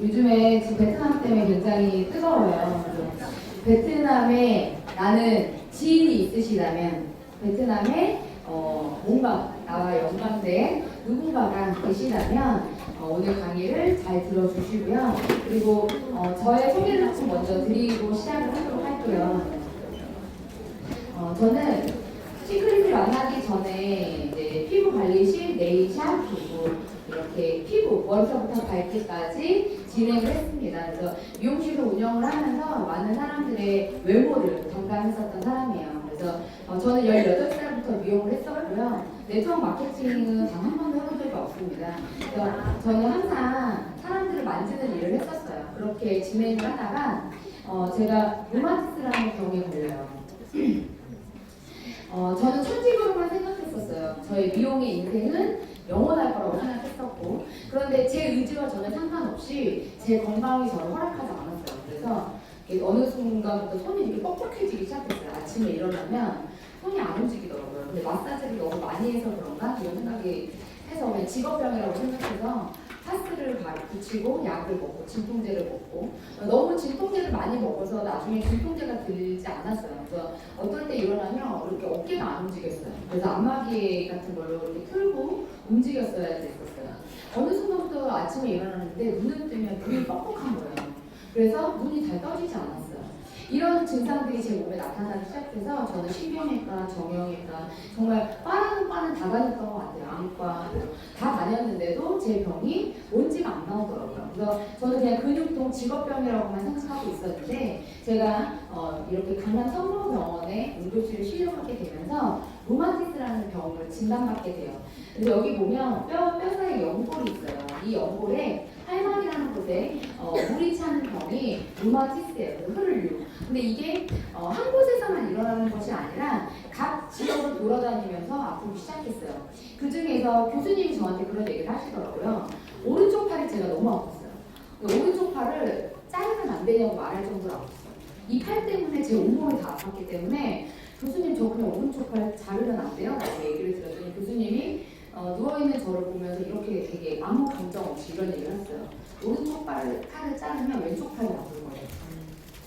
요즘에 지금 베트남 때문에 굉장히 뜨거워요. 베트남에 나는 지인이 있으시다면 베트남에 뭔가 나와 연관된 누군가가 계시다면 오늘 강의를 잘 들어주시고요. 그리고 저의 소개를 좀 먼저 드리고 시작을 하도록 할게요. 저는 시크릿을 만나기 전에 이제 피부 관리실, 네일샵, 그리고 이렇게 피부 머리서부터 발끝까지 진행을 했습니다. 그래서 미용실을 운영을 하면서 많은 사람들의 외모를 담당했었던 사람이에요. 그래서 저는 18살부터 미용을 했었고요. 네트워크 마케팅은 단 한 번도 해본 적이 없습니다. 그래서 저는 항상 사람들을 만지는 일을 했었어요. 그렇게 진행을 하다가 제가 루마티스라는 병에 걸려요. 저는 천직으로만 생각했었어요. 저의 미용의 인생은 영원할 거라고 생각했었고, 그런데 제 의지와 전혀 상관없이 제 건강이 저를 허락하지 않았어요. 그래서 어느 순간부터 손이 이렇게 뻑뻑해지기 시작했어요. 아침에 일어나면 손이 안 움직이더라고요. 근데 마사지를 너무 많이 해서 그런가 이런 생각이 해서 그냥 직업병이라고 생각해서 파스를 붙이고 약을 먹고 진통제를 먹고, 너무 진통제를 많이 먹어서 나중에 진통제가 들지 않았어요. 그래서 어떨 때 일어나면 이렇게 어깨가 안 움직였어요. 그래서 안마기 같은 걸로 이렇게 틀고 움직였어야 됐었어요. 어느 순간부터 아침에 일어났는데 눈을 뜨면 눈이 뻑뻑한 거예요. 그래서 눈이 잘 떠지지 않았어요. 이런 증상들이 제 몸에 나타나기 시작해서 저는 신경외과, 정형외과 정말 빠른 다 다녔던 것 같아요. 안과 다 다녔는데도 제 병이 뭔지가 안 나오더라고요. 그래서 저는 그냥 근육통 직업병이라고만 생각하고 있었는데 제가 이렇게 강남 성모병원에 응급실을 실려가게 되면서 루마티스라는 병을 진단받게 돼요. 그래서 여기 보면 뼈 사이에 연골이 있어요. 이 연골에 할망이라는 곳에 물이 차는 병이 루마티스예요. 혈류. 근데 이게 한 곳에서만 일어나는 것이 아니라 각 지역을 돌아다니면서 아프기 시작했어요. 그 중에서 교수님이 저한테 그런 얘기를 하시더라고요. 오른쪽 팔이 제가 너무 아팠어요. 오른쪽 팔을 자르면 안 되냐고 말할 정도로 아팠어요. 이 팔 때문에 제 온몸이 다 아팠기 때문에 교수님 저 그냥 오른쪽 팔 자르면 안 돼요? 라고 얘기를 들었더니 교수님이 누워있는 저를 보면서 이렇게 되게 아무 감정 없이 이런 얘기를 했어요. 오른쪽 팔을 자르면 왼쪽 팔이 아픈 거예요.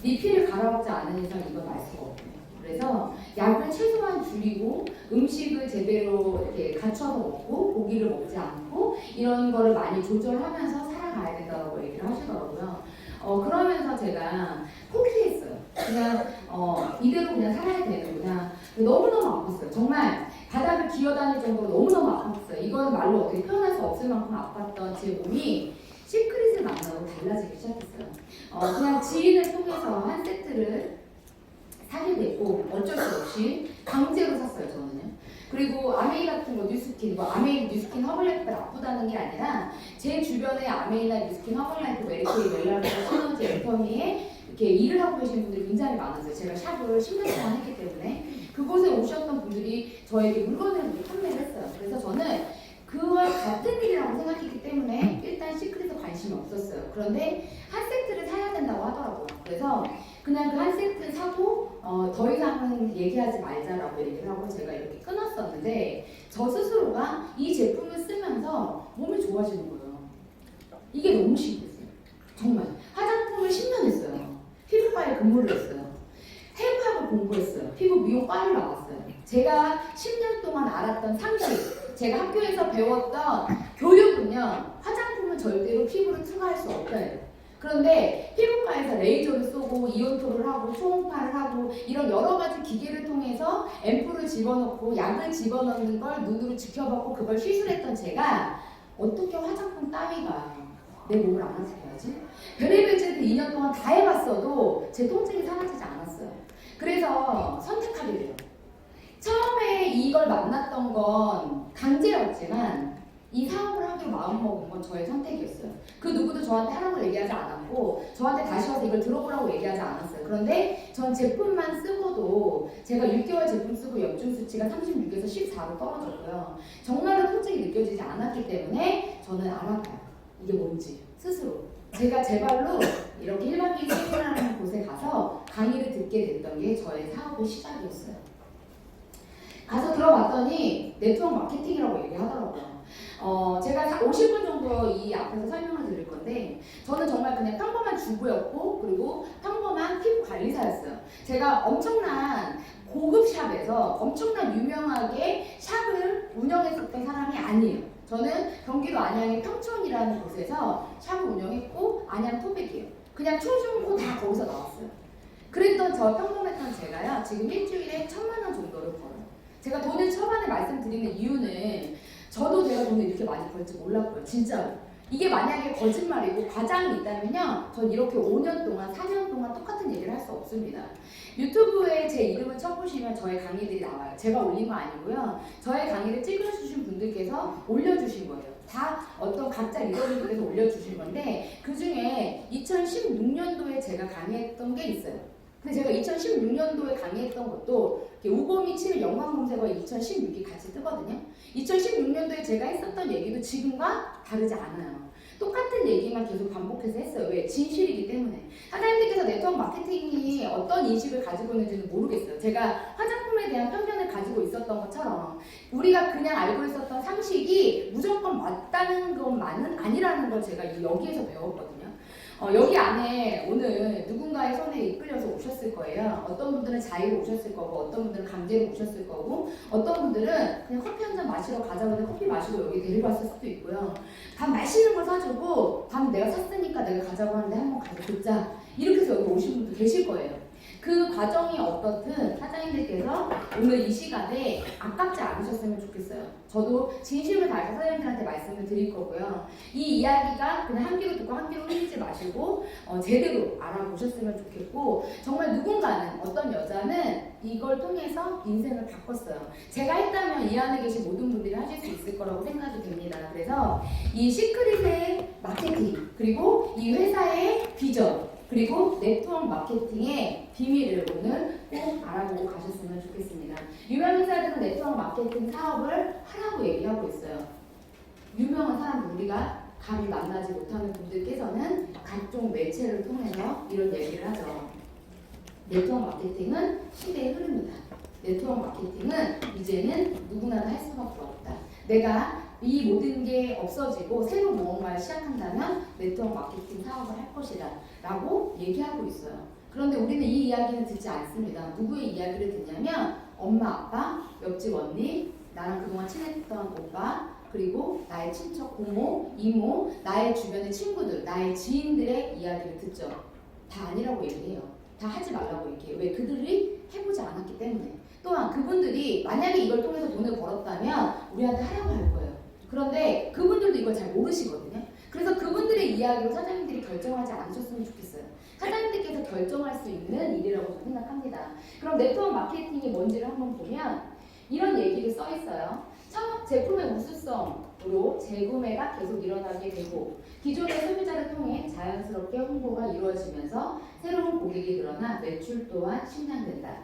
네 피를 갈아먹지 않은 이상 이건 알 수가 없대요. 그래서 약을 최소한 줄이고 음식을 제대로 이렇게 갖춰서 먹고 고기를 먹지 않고 이런 거를 많이 조절하면서 살아가야 된다고 얘기를 하시더라고요. 그러면서 제가 포기했어요. 그냥 이대로 그냥 살아야 되는구나. 너무너무 아팠어요. 정말 바닥을 기어다닐 정도로 너무너무 아팠어요. 이건 말로 어떻게 표현할 수 없을 만큼 아팠던 제 몸이 시크릿을 만나고 달라지기 시작했어요. 그냥 지인을 통해서 한 세트를 사게 됐고 어쩔 수 없이 강제로 샀어요. 저는요. 그리고 아메이 같은 거 뉴스킨, 아메이 뉴스킨 허블라이프가 나쁘다는 게 아니라 제 주변에 아메이나 뉴스킨 허블라이프, 메리케이, 멜라르, 시너지, 애터미에 이렇게 일을 하고 계신 분들이 굉장히 많았어요. 제가 샵을 10년 동안 했기 때문에 그곳에 오셨던 분들이 저에게 물건을 판매를 했어요. 그래서 저는 그와 같은 일이라고 생각했기 때문에 일단 시크릿에 관심이 없었어요. 그런데 한 세트를 사야 된다고 하더라고요. 그래서 그냥 그 한 세트 사고 더 이상은 얘기하지 말자라고 얘기를 하고 제가 이렇게 끊었었는데 저 스스로가 이 제품을 쓰면서 몸이 좋아지는 거예요. 이게 너무 신기했어요. 정말 화장품을 10년 했어요. 피부과에 근무를 했어요. 해부학을 공부했어요. 피부 미용과를 나왔어요. 제가 10년 동안 알았던 상식, 제가 학교에서 배웠던 교육은요, 화장품은 절대로 피부를 투과할 수 없어요. 그런데 피부과에서 레이저를 쏘고 이온토를 하고 초음파를 하고 이런 여러 가지 기계를 통해서 앰플을 집어넣고 약을 집어넣는 걸 눈으로 지켜봤고 그걸 시술했던 제가 어떻게 화장품 따위가 내 몸을 알아채야지? 별의별 제도 2년 동안 다 해봤어도 제 통증이 사라지지 않았어요. 그래서 선택하게 돼요. 처음에 이걸 만났던 건 강제였지만 이 사업을 하기로 마음먹은 건 저의 선택이었어요. 그 누구도 저한테 하라고 얘기하지 않았고 저한테 다시 와서 이걸 들어보라고 얘기하지 않았어요. 그런데 전 제품만 쓰고도 제가 6개월 제품 쓰고 염증 수치가 36에서 14로 떨어졌고요. 정말로 통증이 느껴지지 않았기 때문에 저는 알아봐요. 이게 뭔지 스스로. 제가 제 발로 이렇게 일반인 세미나라는 곳에 가서 강의를 듣게 됐던 게 저의 사업의 시작이었어요. 가서 들어봤더니 네트워크 마케팅이라고 얘기하더라고요. 제가 50분 정도 거 이 앞에서 설명을 드릴 건데 저는 정말 그냥 평범한 주부였고 그리고 평범한 피부 관리사였어요. 제가 엄청난 고급 샵에서 엄청난 유명하게 샵을 운영했었던 사람이 아니에요. 저는 경기도 안양의 평촌이라는 곳에서 샵을 운영했고 안양 토백이에요. 그냥 초중고 다 거기서 나왔어요. 그랬던 저 평범했던 제가요 지금 일주일에 1,000만 원 정도를 벌어요. 제가 돈을 초반에 말씀드리는 이유는 저도 제가 돈을 이렇게 많이 벌지 몰랐고요. 진짜로. 이게 만약에 거짓말이고 과장이 있다면요. 전 이렇게 5년 동안, 4년 동안 똑같은 얘기를 할 수 없습니다. 유튜브에 제 이름을 쳐보시면 저의 강의들이 나와요. 제가 올린 거 아니고요. 저의 강의를 찍어주신 분들께서 올려주신 거예요. 다 어떤 각자 리더분들께서 올려주신 건데 그 중에 2016년도에 제가 강의했던 게 있어요. 근데 제가 2016년도에 강의했던 것도 우범이 치는 연관 검색어에 2016이 같이 뜨거든요. 2016년도에 제가 했었던 얘기도 지금과 다르지 않아요. 똑같은 얘기만 계속 반복해서 했어요. 왜? 진실이기 때문에. 사장님들께서 네트워크 마케팅이 어떤 인식을 가지고 있는지는 모르겠어요. 제가 화장품에 대한 편견을 가지고 있었던 것처럼 우리가 그냥 알고 있었던 상식이 무조건 맞다는 것만은 아니라는 걸 제가 여기에서 배웠거든요. 여기 안에 오늘 누군가의 손에 이끌려서 오셨을 거예요. 어떤 분들은 자의로 오셨을 거고 어떤 분들은 강제로 오셨을 거고 어떤 분들은 그냥 커피 한 잔 마시러 가자고 해서 커피 마시고 여기 데리고 왔을 수도 있고요. 밥 맛있는 걸 사주고 밥 내가 샀으니까 내가 가자고 하는데 한번 가서 듣자 이렇게 해서 여기 오신 분도 계실 거예요. 그 과정이 어떻든 사장님들께서 오늘 이 시간에 아깝지 않으셨으면 좋겠어요. 저도 진심을 다해서 사장님들한테 말씀을 드릴 거고요. 이 이야기가 그냥 한 귀로 듣고 한 귀로 흘리지 마시고 제대로 알아보셨으면 좋겠고 정말 누군가는 어떤 여자는 이걸 통해서 인생을 바꿨어요. 제가 했다면 이 안에 계신 모든 분들이 하실 수 있을 거라고 생각이 됩니다. 그래서 이 시크릿의 마케팅 그리고 이 회사의 비전 그리고 네트워크 마케팅의 비밀을 오늘 꼭 알아보고 가셨으면 좋겠습니다. 유명 인사들은 네트워크 마케팅 사업을 하라고 얘기하고 있어요. 유명한 사람들 우리가 감히 만나지 못하는 분들께서는 각종 매체를 통해서 이런 얘기를 하죠. 네트워크 마케팅은 시대의 흐름이다. 네트워크 마케팅은 이제는 누구나 다 할 수밖에 없다. 내가 이 모든 게 없어지고 새로 무언가를 시작한다면 네트워크 마케팅 사업을 할 것이다 라고 얘기하고 있어요. 그런데 우리는 이 이야기는 듣지 않습니다. 누구의 이야기를 듣냐면 엄마, 아빠, 옆집 언니, 나랑 그동안 친했던 오빠 그리고 나의 친척, 고모, 이모, 나의 주변의 친구들, 나의 지인들의 이야기를 듣죠. 다 아니라고 얘기해요. 다 하지 말라고 얘기해요. 왜? 그들이 해보지 않았기 때문에. 또한 그분들이 만약에 이걸 통해서 돈을 벌었다면 우리한테 하라고 할 거예요. 그런데 그분들도 이걸 잘 모르시거든요. 그래서 그분들의 이야기로 사장님들이 결정하지 않으셨으면 좋겠어요. 사장님들께서 결정할 수 있는 일이라고 저는 생각합니다. 그럼 네트워크 마케팅이 뭔지를 한번 보면 이런 얘기를 써 있어요. 제품의 우수성으로 재구매가 계속 일어나게 되고 기존의 소비자를 통해 자연스럽게 홍보가 이루어지면서 새로운 고객이 늘어나 매출 또한 신장된다.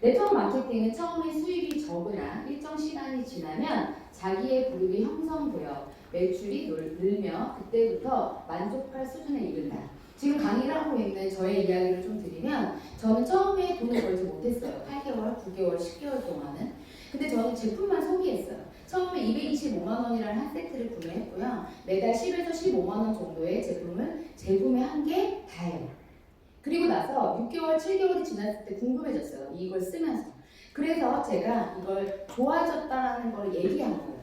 네트워크 마케팅은 처음에 수입이 적으나 일정 시간이 지나면 자기의 그룹이 형성되어 매출이 늘며 그때부터 만족할 수준에 이른다. 지금 강의를 하고 있는 저의 이야기를 좀 드리면 저는 처음에 돈을 벌지 못했어요. 8개월, 9개월, 10개월 동안은. 근데 저는 제품만 소비했어요. 처음에 225만 원이라는 한 세트를 구매했고요. 매달 10에서 15만 원 정도의 제품을 재구매한 게 다예요. 그리고 나서 6개월, 7개월이 지났을 때 궁금해졌어요. 이걸 쓰면서. 그래서 제가 이걸 좋아졌다는 걸 얘기한 거예요.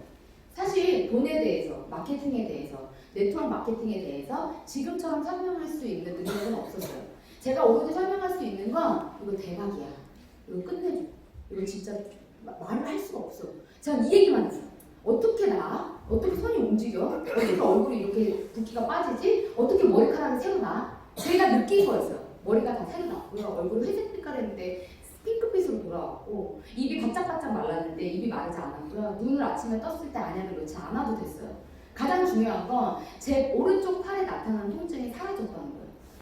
사실 돈에 대해서, 마케팅에 대해서, 네트워크 마케팅에 대해서 지금처럼 설명할 수 있는 능력은 없었어요. 제가 오로지 설명할 수 있는 건 이거 대박이야. 이거 끝내줘. 이거 진짜 말을 할 수가 없어. 제가 이 얘기만 했어요. 어떻게 나? 어떻게 손이 움직여? 어떻게 얼굴이 이렇게 붓기가 빠지지? 어떻게 머리카락이 새로 나? 제가 느낀 거였어요. 머리가 다 새로 났고요. 얼굴이 회색 빛깔이었는데 핑크빛으로 돌아왔고 입이 바짝바짝 말랐는데 입이 마르지 않았고요. 눈을 아침에 떴을 때 안약을 넣지 않아도 됐어요. 가장 중요한 건 제 오른쪽 팔에 나타나는 통증이 사라졌다는 거예요.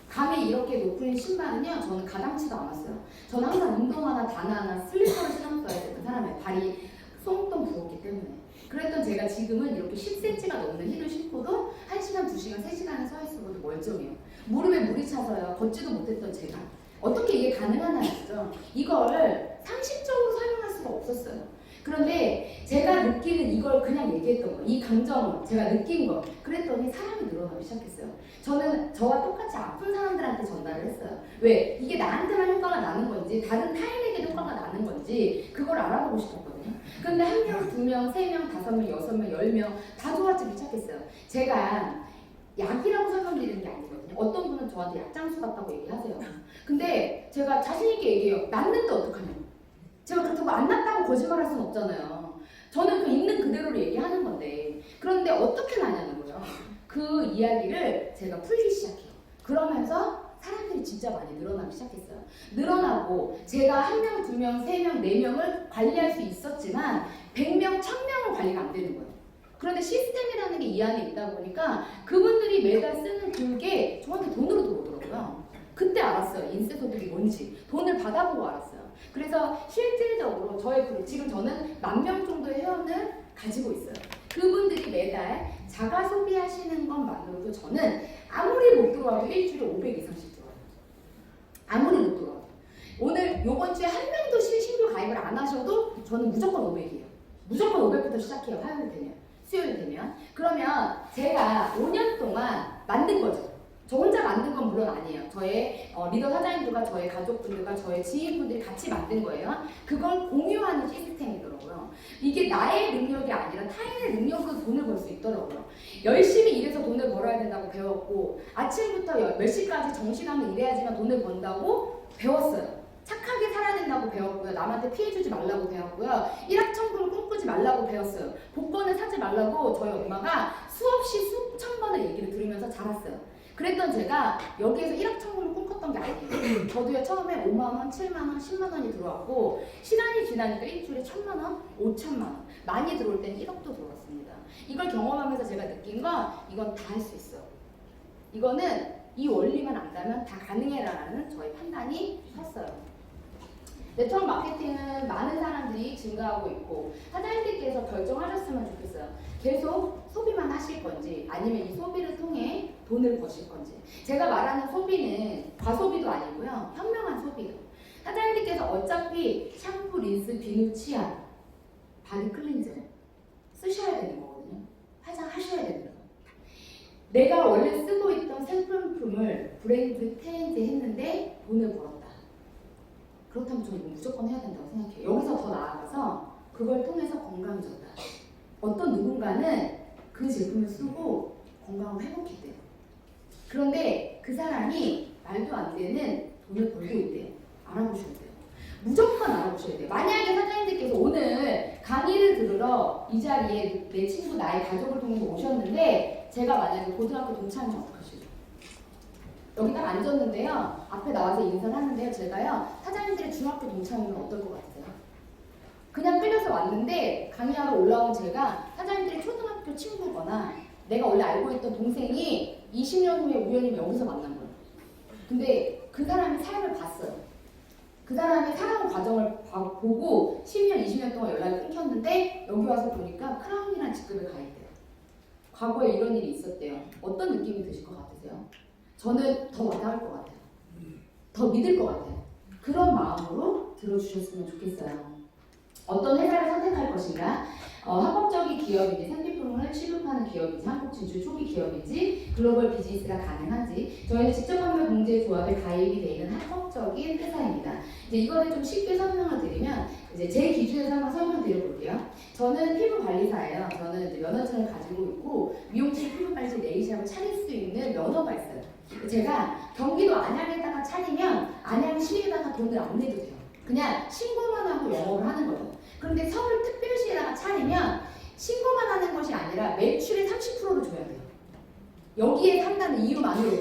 감이 이렇게 높은 신발은요. 저는 가당치도 않았어요. 저는 항상 운동화나 단화나 슬리퍼를 신었어야 됐던 사람이에요. 발이 송동 부었기 때문에. 그랬던 제가 지금은 이렇게 10cm가 넘는 힐을 신고도 1시간, 2시간, 3시간을 서 있어도 멀쩡해요. 무릎에 물이 차서요. 걷지도 못했던 제가. 어떻게 이게 가능하냐였죠. 이걸 상식적으로 설명할 수가 없었어요. 그런데 제가 느끼는 이걸 그냥 얘기했던 거, 이 감정을 제가 느낀 거, 그랬더니 사람이 늘어나기 시작했어요. 저는 저와 똑같이 아픈 사람들한테 전달을 했어요. 왜? 이게 나한테만 효과가 나는 건지 다른 타인에게 효과가 나는 건지 그걸 알아보고 싶었거든요. 근데 한 명, 두 명, 세 명, 다섯 명, 여섯 명, 10명 다 좋아지기 시작했어요. 제가 약이라고 설명드리는 게 아니거든요. 어떤 분은 저한테 약장수 같다고 얘기하세요. 근데 제가 자신있게 얘기해요. 낫는데 어떡하냐. 제가 그렇다고 안 낫다고 거짓말할 수는 없잖아요. 저는 그 있는 그대로를 얘기하는 건데, 그런데 어떻게 나냐는 거예요. 그 이야기를 제가 풀기 시작해요. 그러면서 사람들이 진짜 많이 늘어나기 시작했어요. 늘어나고 제가 한 명, 두 명, 세 명, 네 명을 관리할 수 있었지만 100명, 1000명을 관리가 안 되는 거예요. 그런데 시스템이라는 게 이 안에 있다 보니까 그분들이 매달 쓰는 그게 저한테 돈으로 들어오더라고요. 그때 알았어요. 인쇄소득이 뭔지. 돈을 받아보고 알았어요. 그래서 실질적으로 저의 그룹, 지금 저는 10,000명 정도의 회원을 가지고 있어요. 그분들이 매달 자가 소비하시는 것만으로도 저는 아무리 못 들어와도 일주일에 500 이상씩 들어와요. 아무리 못 들어와도. 오늘 요번 주에 한 명도 신규 가입을 안 하셔도 저는 무조건 500이에요. 무조건 500부터 시작해요. 화요일 되면. 수요일 되면. 그러면 제가 5년 동안 만든 거죠. 저 혼자 만든 건 물론 아니에요. 저의 리더 사장님들과 저의 가족분들과 저의 지인분들이 같이 만든 거예요. 그걸 공유하는 시스템이더라고요. 이게 나의 능력이 아니라 타인의 능력으로 돈을 벌 수 있더라고요. 열심히 일해서 돈을 벌어야 된다고 배웠고, 아침부터 몇 시까지 정시간을 일해야지만 돈을 번다고 배웠어요. 착하게 살아야 된다고 배웠고요. 남한테 피해주지 말라고 배웠고요. 일확천금을 꿈꾸지 말라고 배웠어요. 복권을 사지 말라고 저희 엄마가 수없이 수천 번을 얘기를 들으면서 자랐어요. 그랬던 제가 여기에서 일확천금을 꿈꿨던 게 아니에요. 저도요 처음에 5만원, 7만원, 10만원이 들어왔고 시간이 지나니까 일주일에 1,000만원, 5천만원 많이 들어올 때는 1억도 들어왔습니다. 이걸 경험하면서 제가 느낀 건 이건 다 할 수 있어. 이거는 이 원리만 안다면 다 가능해라는 저의 판단이 섰어요. 네트워크 마케팅은 많은 사람들이 증가하고 있고 사장님들께서 결정하셨으면 좋겠어요. 계속 소비만 하실 건지 아니면 이 소비를 통해 돈을 버실 건지. 제가 말하는 소비는 과소비도 아니고요. 현명한 소비예요. 사장님들께서 어차피 샴푸, 린스, 비누, 치약, 바디 클렌저 쓰셔야 되는 거거든요. 화장하셔야 되는 거예요. 내가 원래 쓰고 있던 생필품을 브랜드 체인지 했는데 돈을 벌었다. 그렇다면 저는 이거 무조건 해야 된다고 생각해요. 여기서 더 나아가서 그걸 통해서 건강해졌다. 어떤 누군가는 그 제품을 쓰고 건강을 회복했대요. 그런데 그 사람이 말도 안 되는 돈을 벌고 있대요. 알아보셔야 돼요. 무조건 알아보셔야 돼요. 만약에 사장님들께서 오늘 강의를 들으러 이 자리에 내 친구, 나의 가족을 통해서 오셨는데 제가 만약에 고등학교 동창이면 어떡하시죠? 여기 딱 앉았는데요. 앞에 나와서 인사를 하는데요. 제가요. 사장님들의 중학교 동창이면 어떨 것 같으세요? 그냥 끌려서 왔는데 강의하러 올라온 제가 사장님들의 초등학교 친구거나 내가 원래 알고 있던 동생이 20년 후에 우연히 여기서 만난 거예요. 근데 그 사람의 삶을 봤어요. 그 사람의 살아온 과정을 보고 10년, 20년 동안 연락이 끊겼는데 여기 와서 보니까 크라운이라는 직급에 가입돼요. 과거에 이런 일이 있었대요. 어떤 느낌이 드실 것 같으세요? 저는 더 와닿을 것 같아요. 더 믿을 것 같아요. 그런 마음으로 들어주셨으면 좋겠어요. 어떤 회사를 선택할 것인가? 합법적인 기업인지 생필품을 취급하는 기업인지 한국 진출 초기 기업인지 글로벌 비즈니스가 가능한지 저희는 직접판매공제조합에 가입이 되어 있는 합법적인 회사입니다. 이제 이거를 좀 쉽게 설명을 드리면 이제 제 기준에서 한번 설명드려 볼게요. 저는 피부 관리사예요. 저는 이제 면허증을 가지고 있고 미용실, 피부관리실, 네일샵을 차릴 수 있는 면허가 있어요. 제가 경기도 안양에다가 차리면 안양시에다가 돈을 안 내도 돼요. 그냥 신고만 하고 영업을 하는 거예요. 그런데 서울특별시에다가 차리면 신고만 하는 것이 아니라 매출의 30%를 줘야 돼요. 여기에 산다는 이유만으로.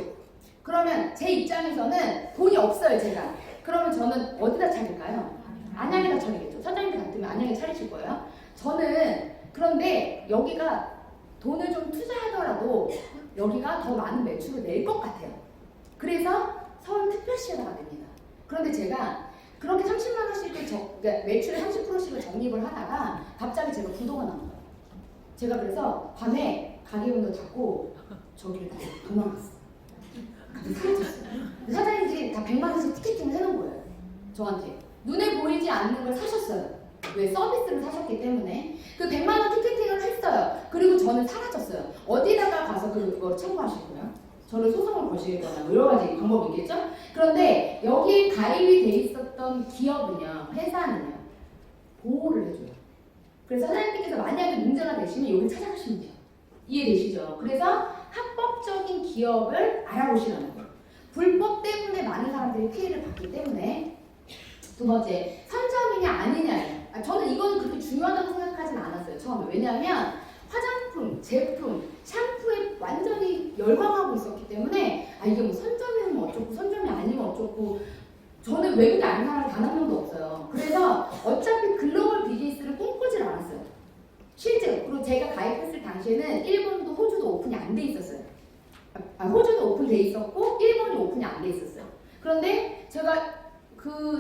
그러면 제 입장에서는 돈이 없어요, 제가. 그러면 저는 어디다 차릴까요? 안양에다 차리겠죠. 사장님들 같으면 안양에 차리실 거예요. 저는 그런데 여기가 돈을 좀 투자하더라도 여기가 더 많은 매출을 낼 것 같아요. 그래서 서울특별시에다가 냅니다. 그런데 제가 그렇게 30만 원씩을 그러니까 매출의 30%씩을 적립을 하다가 갑자기 제가 부도가 난 거예요. 제가 그래서 밤에 가게문도 닫고 저기를 다 도망갔어요. 갑자기 사라졌어요. 사장님들이 다 100만 원씩 티켓팅을 해놓은 거예요. 저한테. 눈에 보이지 않는 걸 사셨어요. 왜 서비스를 사셨기 때문에. 그 100만 원 티켓팅을 했어요. 그리고 저는 사라졌어요. 어디다가 가서 그걸 청구하실 거예요? 저를 소송을 거시거나 여러 가지 방법이 있겠죠? 그런데 여기에 가입이 돼 있었던 기업은요, 회사는요, 보호를 해줘요. 그래서 사장님께서 만약에 문제가 되시면 여기 찾아가시면 돼요. 이해되시죠? 그래서 합법적인 기업을 알아보시라는 거예요. 불법 때문에 많은 사람들이 피해를 받기 때문에. 두 번째, 선점이냐 아니냐예요. 저는 이거는 그렇게 중요하다고 생각하진 않았어요, 처음에. 왜냐하면 화장품, 제품, 샴푸에 완전히 열광하고 있었기 때문에 이게 뭐 선점이면 어쩌고 선점이 아니면 어쩌고, 저는 외국에 아는 사람 단 한 명도 없어요. 그래서 어차피 글로벌 비즈니스를 꿈꾸질 않았어요. 실제로. 그리고 제가 가입했을 당시에는 일본도 호주도 오픈이 안 돼 있었어요. 호주도 오픈돼 있었고 일본이 오픈이 안 돼 있었어요. 그런데 제가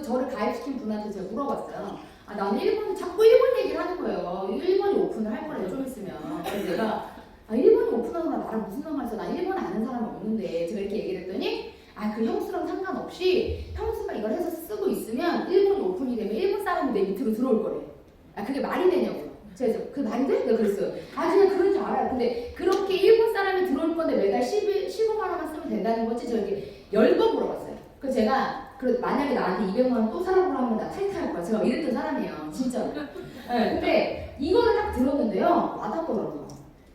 저를 가입시킨 분한테 제가 물어봤어요. 나는 자꾸 일본 얘기를 하는 거예요. 일본이 오픈을 할 거래요, 좀 있으면. 그래서 내가 일본이 오픈하는 건 나랑 무슨 상관있어? 난 일본 아는 사람이 없는데. 제가 이렇게 얘기를 했더니 그 형수랑 상관없이 형수가 이걸 해서 쓰고 있으면 일본이 오픈이 되면 일본 사람이 내 밑으로 들어올 거래. 그게 말이 되냐고요. 그래서 그 말이 돼? 내가 그랬어요. 그냥 그런 줄 알아요. 근데 그렇게 일본 사람이 들어올 건데 매달 15만 원만 쓰면 된다는 건지 저렇게 10번 물어봤어요. 그래서 제가 만약에 나한테 200만 원 또 사라고 하면 나 탈퇴할 거야. 제가 이랬던 사람이에요. 진짜로. 네, 근데 이거를 딱 들었는데요. 와닿더라고요.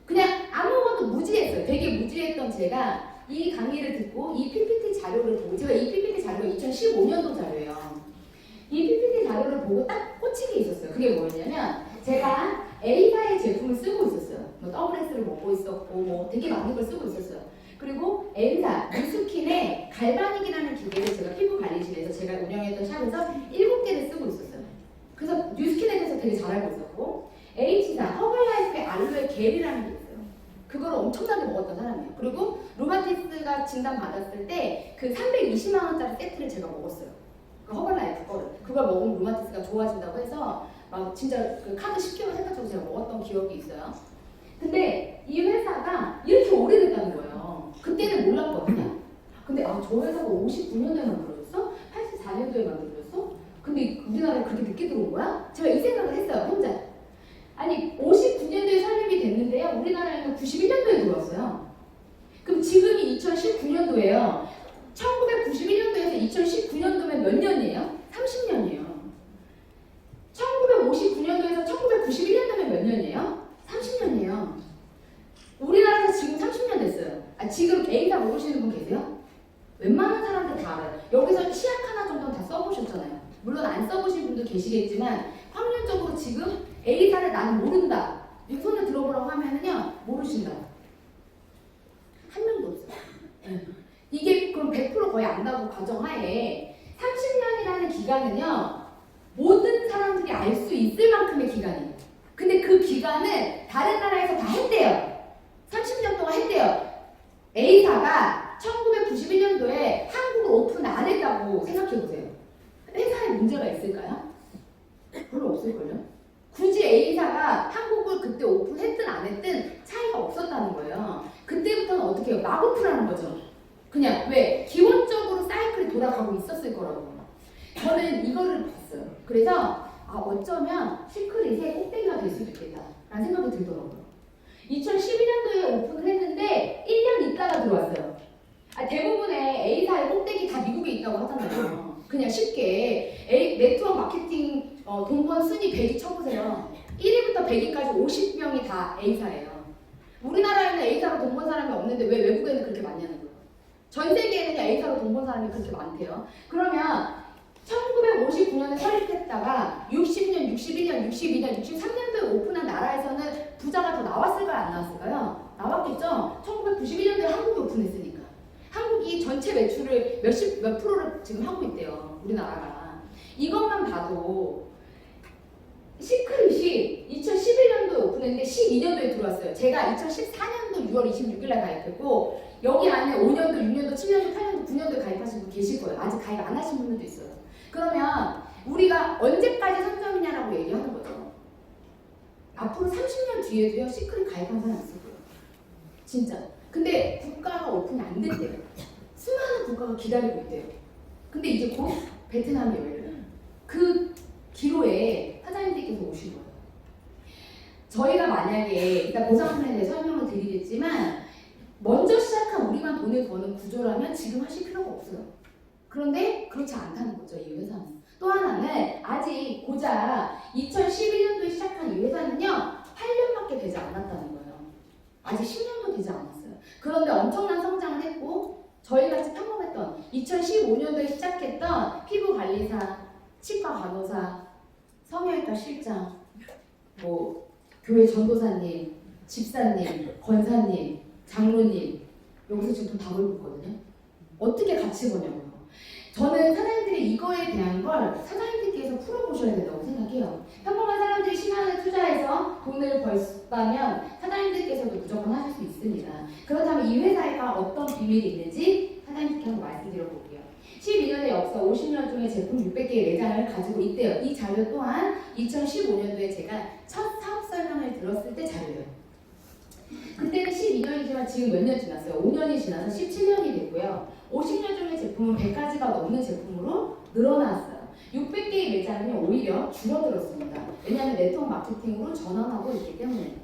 그냥 아무것도 무지했어요. 되게 무지했던 제가 이 강의를 듣고 이 PPT 자료를 보고, 제가 이 PPT 자료가 2015년도 자료예요. 이 PPT 자료를 보고 딱 꽂힌 게 있었어요. 그게 뭐였냐면 제가 A사의 제품을 쓰고 있었어요. WS를 먹고 있었고 되게 많은 걸 쓰고 있었어요. 그리고 M사, 뉴스킨의 갈바닉이라는 기계를 제가 피부관리실에서 제가 운영했던 샵에서 7개를 쓰고 있었어요. 그래서 뉴스킨에 대해서 되게 잘 알고 있었고, H사, 허블라이프의 알로에 겔이라는 게 있어요. 그걸 엄청나게 먹었던 사람이에요. 그리고 루마티스가 진단받았을 때 그 320만 원짜리 세트를 제가 먹었어요. 그 허블라이프 거를. 그걸 먹으면 루마티스가 좋아진다고 해서 진짜 그 카드 10개월 해가지고 제가 먹었던 기억이 있어요. 근데 이 회사가 이렇게 오래됐다는 거예요. 그때는 몰랐거든요. 근데 저 회사가 59년도에 만들어졌어? 84년도에 만들어졌어? 근데 우리나라에 그렇게 늦게 들어온 거야? 제가 이 생각을 했어요, 혼자. 59년도에 설립이 됐는데요. 우리나라에는 91년도에 들어왔어요. 그럼 지금이 2019년도예요. 1991년도에서 2019년도면 몇 년이에요? 30년이에요. 1959년도에서 1991년도면 몇 년이에요? 30년이에요. 우리나라에서 지금 30년 됐어요. 지금 A사 모르시는 분 계세요? 웬만한 사람들 다 알아요. 여기서 치약 하나 정도는 다 써보셨잖아요. 물론 안 써보신 분도 계시겠지만 확률적으로 지금 A사를 나는 모른다. 이 손을 들어보라고 하면은요, 모르신다. 한 명도 없어요. 이게 그럼 100% 거의 안다고 가정하에 30년이라는 기간은요, 모든 사람들이 알 수 있을 만큼의 기간이에요. 근데 그 기간은 다른 나라에서 다 했대요. 30년 동안 했대요. A사가 1991년도에 한국을 오픈 안 했다고 생각해보세요. 회사에 문제가 있을까요? 별로 없을걸요? 굳이 A사가 한국을 그때 오픈했든 안 했든 차이가 없었다는 거예요. 그때부터는 어떻게 해요? 막 오픈하는 거죠. 그냥 왜? 기본적으로 사이클이 돌아가고 있었을 거라고. 저는 이거를 봤어요. 그래서 어쩌면 시크릿의 꼭대기가 될 수도 있겠다 라는 생각이 들더라고요. 2012년도에 오픈을 했는데 1년 있다가 들어왔어요. 대부분의 A사의 꼭대기 다 미국에 있다고 하잖아요. 그냥 쉽게 네트워크 마케팅 동번 순위 100위 쳐보세요. 1위부터 100위까지 50명이 다 A사예요. 우리나라에는 A사로 돈 번 사람이 없는데 왜 외국에는 그렇게 많냐는 거예요. 전 세계에는 A사로 돈 번 사람이 그렇게 많대요. 그러면 1959년에 설립했다가 60년, 61년, 62년, 63년도에 오픈한 나라에서는 부자가 더 나왔을까요? 안 나왔을까요? 나왔겠죠? 1991년도에 한국이 오픈했으니까. 한국이 전체 매출을 몇 프로를 지금 하고 있대요. 우리나라가. 이것만 봐도 시크릿이 2011년도에 오픈했는데 12년도에 들어왔어요. 제가 2014년도 6월 26일날 가입했고 여기 안에 5년도, 6년도, 7년도, 8년도, 9년도에 가입하신 분 계실 거예요. 아직 가입 안 하신 분들도 있어요. 그러면 우리가 언제까지 선점이냐라고 얘기하는 거죠. 앞으로 30년 뒤에도요, 시크릿 가입한 사람 있을 거예요. 진짜. 근데 국가가 오픈이 안 됐대요. 수많은 국가가 기다리고 있대요. 근데 이제 곧 베트남이 열려요. 그 기로에 사장님들께서 오신 거예요. 저희가 만약에 일단 보상품에 대해 설명을 드리겠지만 먼저 시작한 우리만 돈을 버는 구조라면 지금 하실 필요가 없어요. 그런데 그렇지 않다는 거죠, 이 회사는. 또 하나는 아직 고작 2011년도에 시작한 이 회사는요 8년밖에 되지 않았다는 거예요. 아직 10년도 되지 않았어요. 그런데 엄청난 성장을 했고 저희같이 평범했던 2015년도에 시작했던 피부관리사, 치과 간호사, 성형외과 실장, 뭐 교회 전도사님, 집사님, 권사님, 장로님 여기서 지금 다 벌고 있거든요. 어떻게 같이 버냐고요. 저는 사장님들이 이거에 대한 걸 사장님들께서 풀어보셔야 된다고 생각해요. 평범한 사람들이 시간을 투자해서 돈을 벌었다면 사장님들께서도 무조건 하실 수 있습니다. 그렇다면 이 회사가 어떤 비밀이 있는지 사장님께 한번 말씀드려볼게요. 12년의 역사 50년 중에 제품 600개의 매장을 가지고 있대요. 이 자료 또한 2015년도에 제가 첫 사업 설명을 들었을 때 자료예요. 그때는 12년이지만 지금 몇 년 지났어요? 5년이 지나서 17년이 됐고요. 50년 중의 제품은 100가지가 넘는 제품으로 늘어났어요. 600개의 매장은 오히려 줄어들었습니다. 왜냐하면 네트워크 마케팅으로 전환하고 있기 때문에.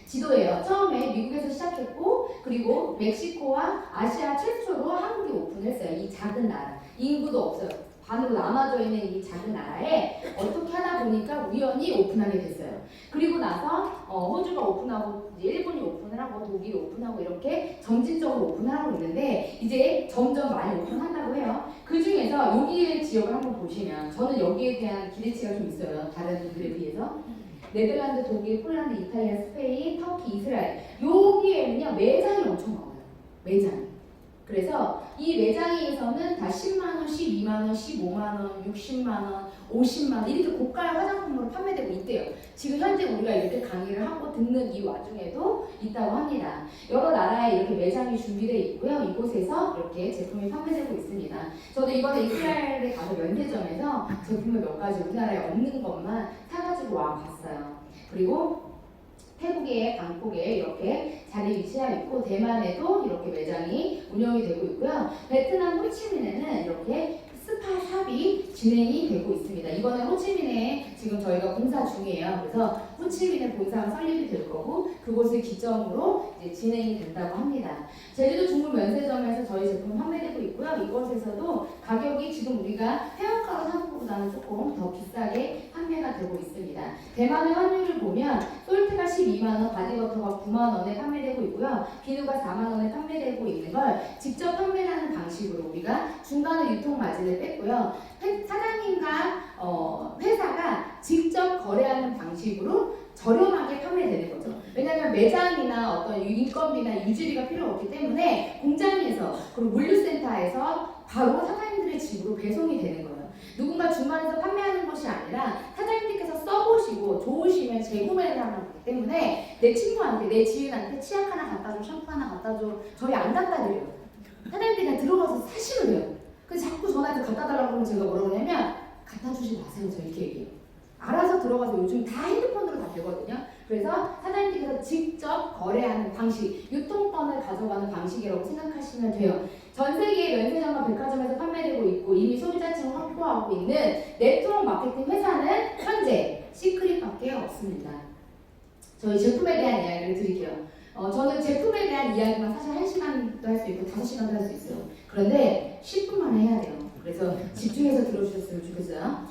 지도예요. 처음에 미국에서 시작했고 그리고 멕시코와 아시아 최초로 한국이 오픈했어요. 이 작은 나라. 인구도 없어요. 반으로 나눠져 있는 이 작은 나라에 어떻게 하다 보니까 우연히 오픈하게 됐어요. 그리고 나서 호주가 오픈하고 이제 일본이 오픈을 하고 독일이 오픈하고 이렇게 점진적으로 오픈을 하고 있는데 이제 점점 많이 오픈한다고 해요. 그 중에서 여기의 지역을 한번 보시면 저는 여기에 대한 기대치가 좀 있어요. 다른 분들에 비해서. 네덜란드, 독일, 폴란드, 이탈리아, 스페인, 터키, 이스라엘 여기에는요 매장이 엄청 많아요. 매장. 그래서 이 매장에서는 다 10만원, 12만원, 15만원, 60만원, 50만원 이렇게 고가의 화장품으로 판매되고 있대요. 지금 현재 우리가 이렇게 강의를 하고 듣는 이 와중에도 있다고 합니다. 여러 나라에 이렇게 매장이 준비되어 있고요. 이곳에서 이렇게 제품이 판매되고 있습니다. 저도 이번에 이스라엘에 가서 면세점에서 제품을 몇 가지 우리나라에 없는 것만 사가지고 와봤어요. 그리고 태국의 방콕에 이렇게 자리 위치하여 있고 대만에도 이렇게 매장이 운영이 되고 있고요. 베트남 호치민에는 이렇게 스파샵이 진행이 되고 있습니다. 이번에 호치민에 지금 저희가 공사 중이에요. 그래서 호치민에 본사가 설립이 될 거고 그곳을 기점으로 이제 진행이 된다고 합니다. 제주도 중국 면세점에서 저희 제품 판매되고 있고요. 이곳에서도 가격이 지금 우리가 해안가로 사는 것보다는 조금 더 비싸게 판매가 되고 있습니다. 대만의 환율을 보면 솔트가 12만원, 바디버터가 9만원에 판매되고 있고요. 비누가 4만원에 판매되고 있는 걸 직접 판매하는 방식으로 우리가 중간에 유통 마진을 뺐고요. 사장님과 회사가 직접 거래하는 방식으로 저렴하게 판매되는 거죠. 왜냐하면 매장이나 어떤 인건비나 유지비가 필요 없기 때문에 공장에서 그리고 물류센터에서 바로 사장님들의 집으로 배송이 되는 거예요. 누군가 중간에서 판매하는 것이 아니라 사장님들께서 써보시고 좋으시면 재구매를 하는 거기 때문에 내 친구한테, 내 지인한테 치약 하나 갖다 줘, 샴푸 하나 갖다 줘. 저희 안 갖다 드려요. 사장님들이 그냥 들어가서 사시면 돼요. 그래서 자꾸 전화해서 갖다 달라고 하면 제가 뭐라고 하냐면 갖다 주지 마세요. 저 이렇게 얘기해요. 알아서 들어가서 요즘 다 핸드폰으로 다 되거든요. 그래서 사장님께서 직접 거래하는 방식, 유통권을 가져가는 방식이라고 생각하시면 돼요. 전 세계의 면세점과 백화점에서 판매되고 있고 이미 소비자층을 확보하고 있는 네트워크 마케팅 회사는 현재 시크릿밖에 없습니다. 저희 제품에 대한 이야기를 드릴게요. 저는 제품에 대한 이야기만 사실 1시간도 할 수 있고 5시간도 할 수 있어요. 그런데 10분만 해야 돼요. 그래서 집중해서 들어주셨으면 좋겠어요.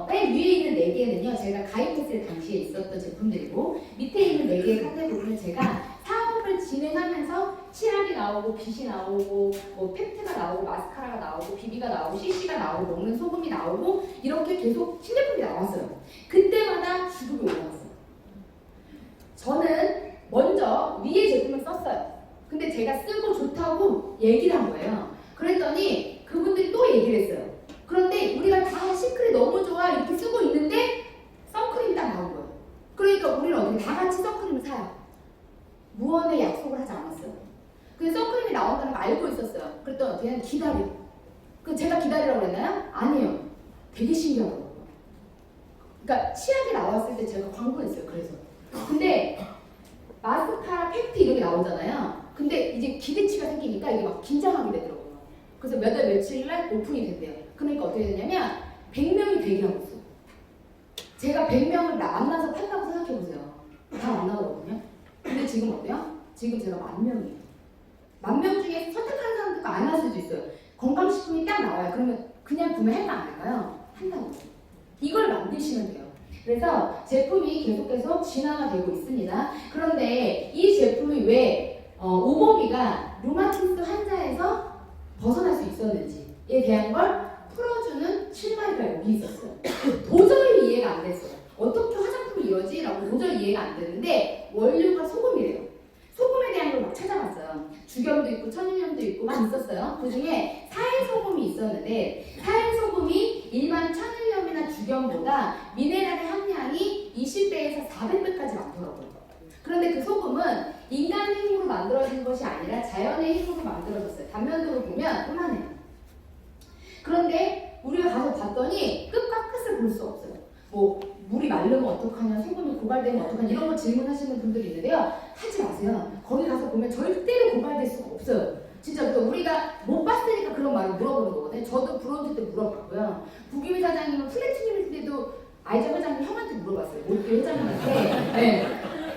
맨 위에 있는 4개는요, 제가 가입했을 당시에 있었던 제품들이고, 밑에 있는 4개의 카테고리는 제가 사업을 진행하면서 치약이 나오고, 빗이 나오고, 뭐 팩트가 나오고, 마스카라가 나오고, 비비가 나오고, CC가 나오고, 먹는 소금이 나오고, 이렇게 계속 신제품이 나왔어요. 그때마다 주급이 올라갔어요. 저는 먼저 위에 제품을 썼어요. 근데 제가 쓰고 좋다고 얘기를 한 거예요. 그랬더니 그분들이 또 얘기를 했어요. 그런데 우리가 다 시크릿 너무 좋아 이렇게 쓰고 있는데 선크림이 딱 나온 거예요. 그러니까 우리는 어떻게 다 같이 선크림을 사요. 무언의 약속을 하지 않았어요. 근데 선크림이 나온다는 걸 알고 있었어요. 그랬더니 어떻게 하면 기다려. 그 제가 기다리라고 그랬나요? 아니에요. 되게 신기하더라고요. 그러니까 치약이 나왔을 때 제가 광고했어요. 그래서 근데 마스카라, 팩트 이런 게 나오잖아요. 근데 이제 기대치가 생기니까 이게 막 긴장하게 되더라고요. 그래서 몇 달 며칠 날 오픈이 됐대요. 그러니까 어떻게 됐냐면 100명이 대기하고 있어요. 제가 100명을 만나서 판다고 생각해보세요. 다 만나거든요. 근데 지금 어때요? 지금 제가 10,000명이에요. 10,000명 중에 선택하는 사람도 안 할 수도 있어요. 건강식품이 딱 나와요. 그러면 그냥 구매할까 안 할까요? 한다고. 이걸 만드시면 돼요. 그래서 제품이 계속 진화가 되고 있습니다. 그런데 이 제품이 왜 오버비가 루마티스 환자에서 벗어날 수 있었는지에 대한 걸 풀어주는 실마리가 여기 있었어요. 도저히 이해가 안 됐어요. 어떻게 화장품이 이러지? 라고 도저히 이해가 안 되는데 원료가 소금이래요. 소금에 대한 걸 막 찾아봤어요. 죽염도 있고 천일염도 있고 막 있었어요. 그 중에 사행소금이 있었는데 사행소금이 일반 천일염이나 죽염보다 미네랄의 함량이 20배에서 400배까지 많더라고요. 그런데 그 소금은 인간 힘으로 만들어진 것이 아니라 자연의 힘으로 만들어졌어요. 단면으로 보면 요만해요. 그런데 우리가 가서 봤더니 끝과 끝을 볼 수 없어요. 뭐 물이 마르면 어떡하냐, 소금이 고갈되면 어떡하냐 이런 거 질문하시는 분들이 있는데요. 하지 마세요. 거기 가서 보면 절대로 고갈될 수가 없어요. 진짜 우리가 못 봤으니까 그런 말을 물어보는 거거든요. 저도 브론즈 때 물어봤고요. 구기미 사장님은 플래티늄일 때도 아이작 회장님 형한테 물어봤어요. 롯데 회장님한테. 네.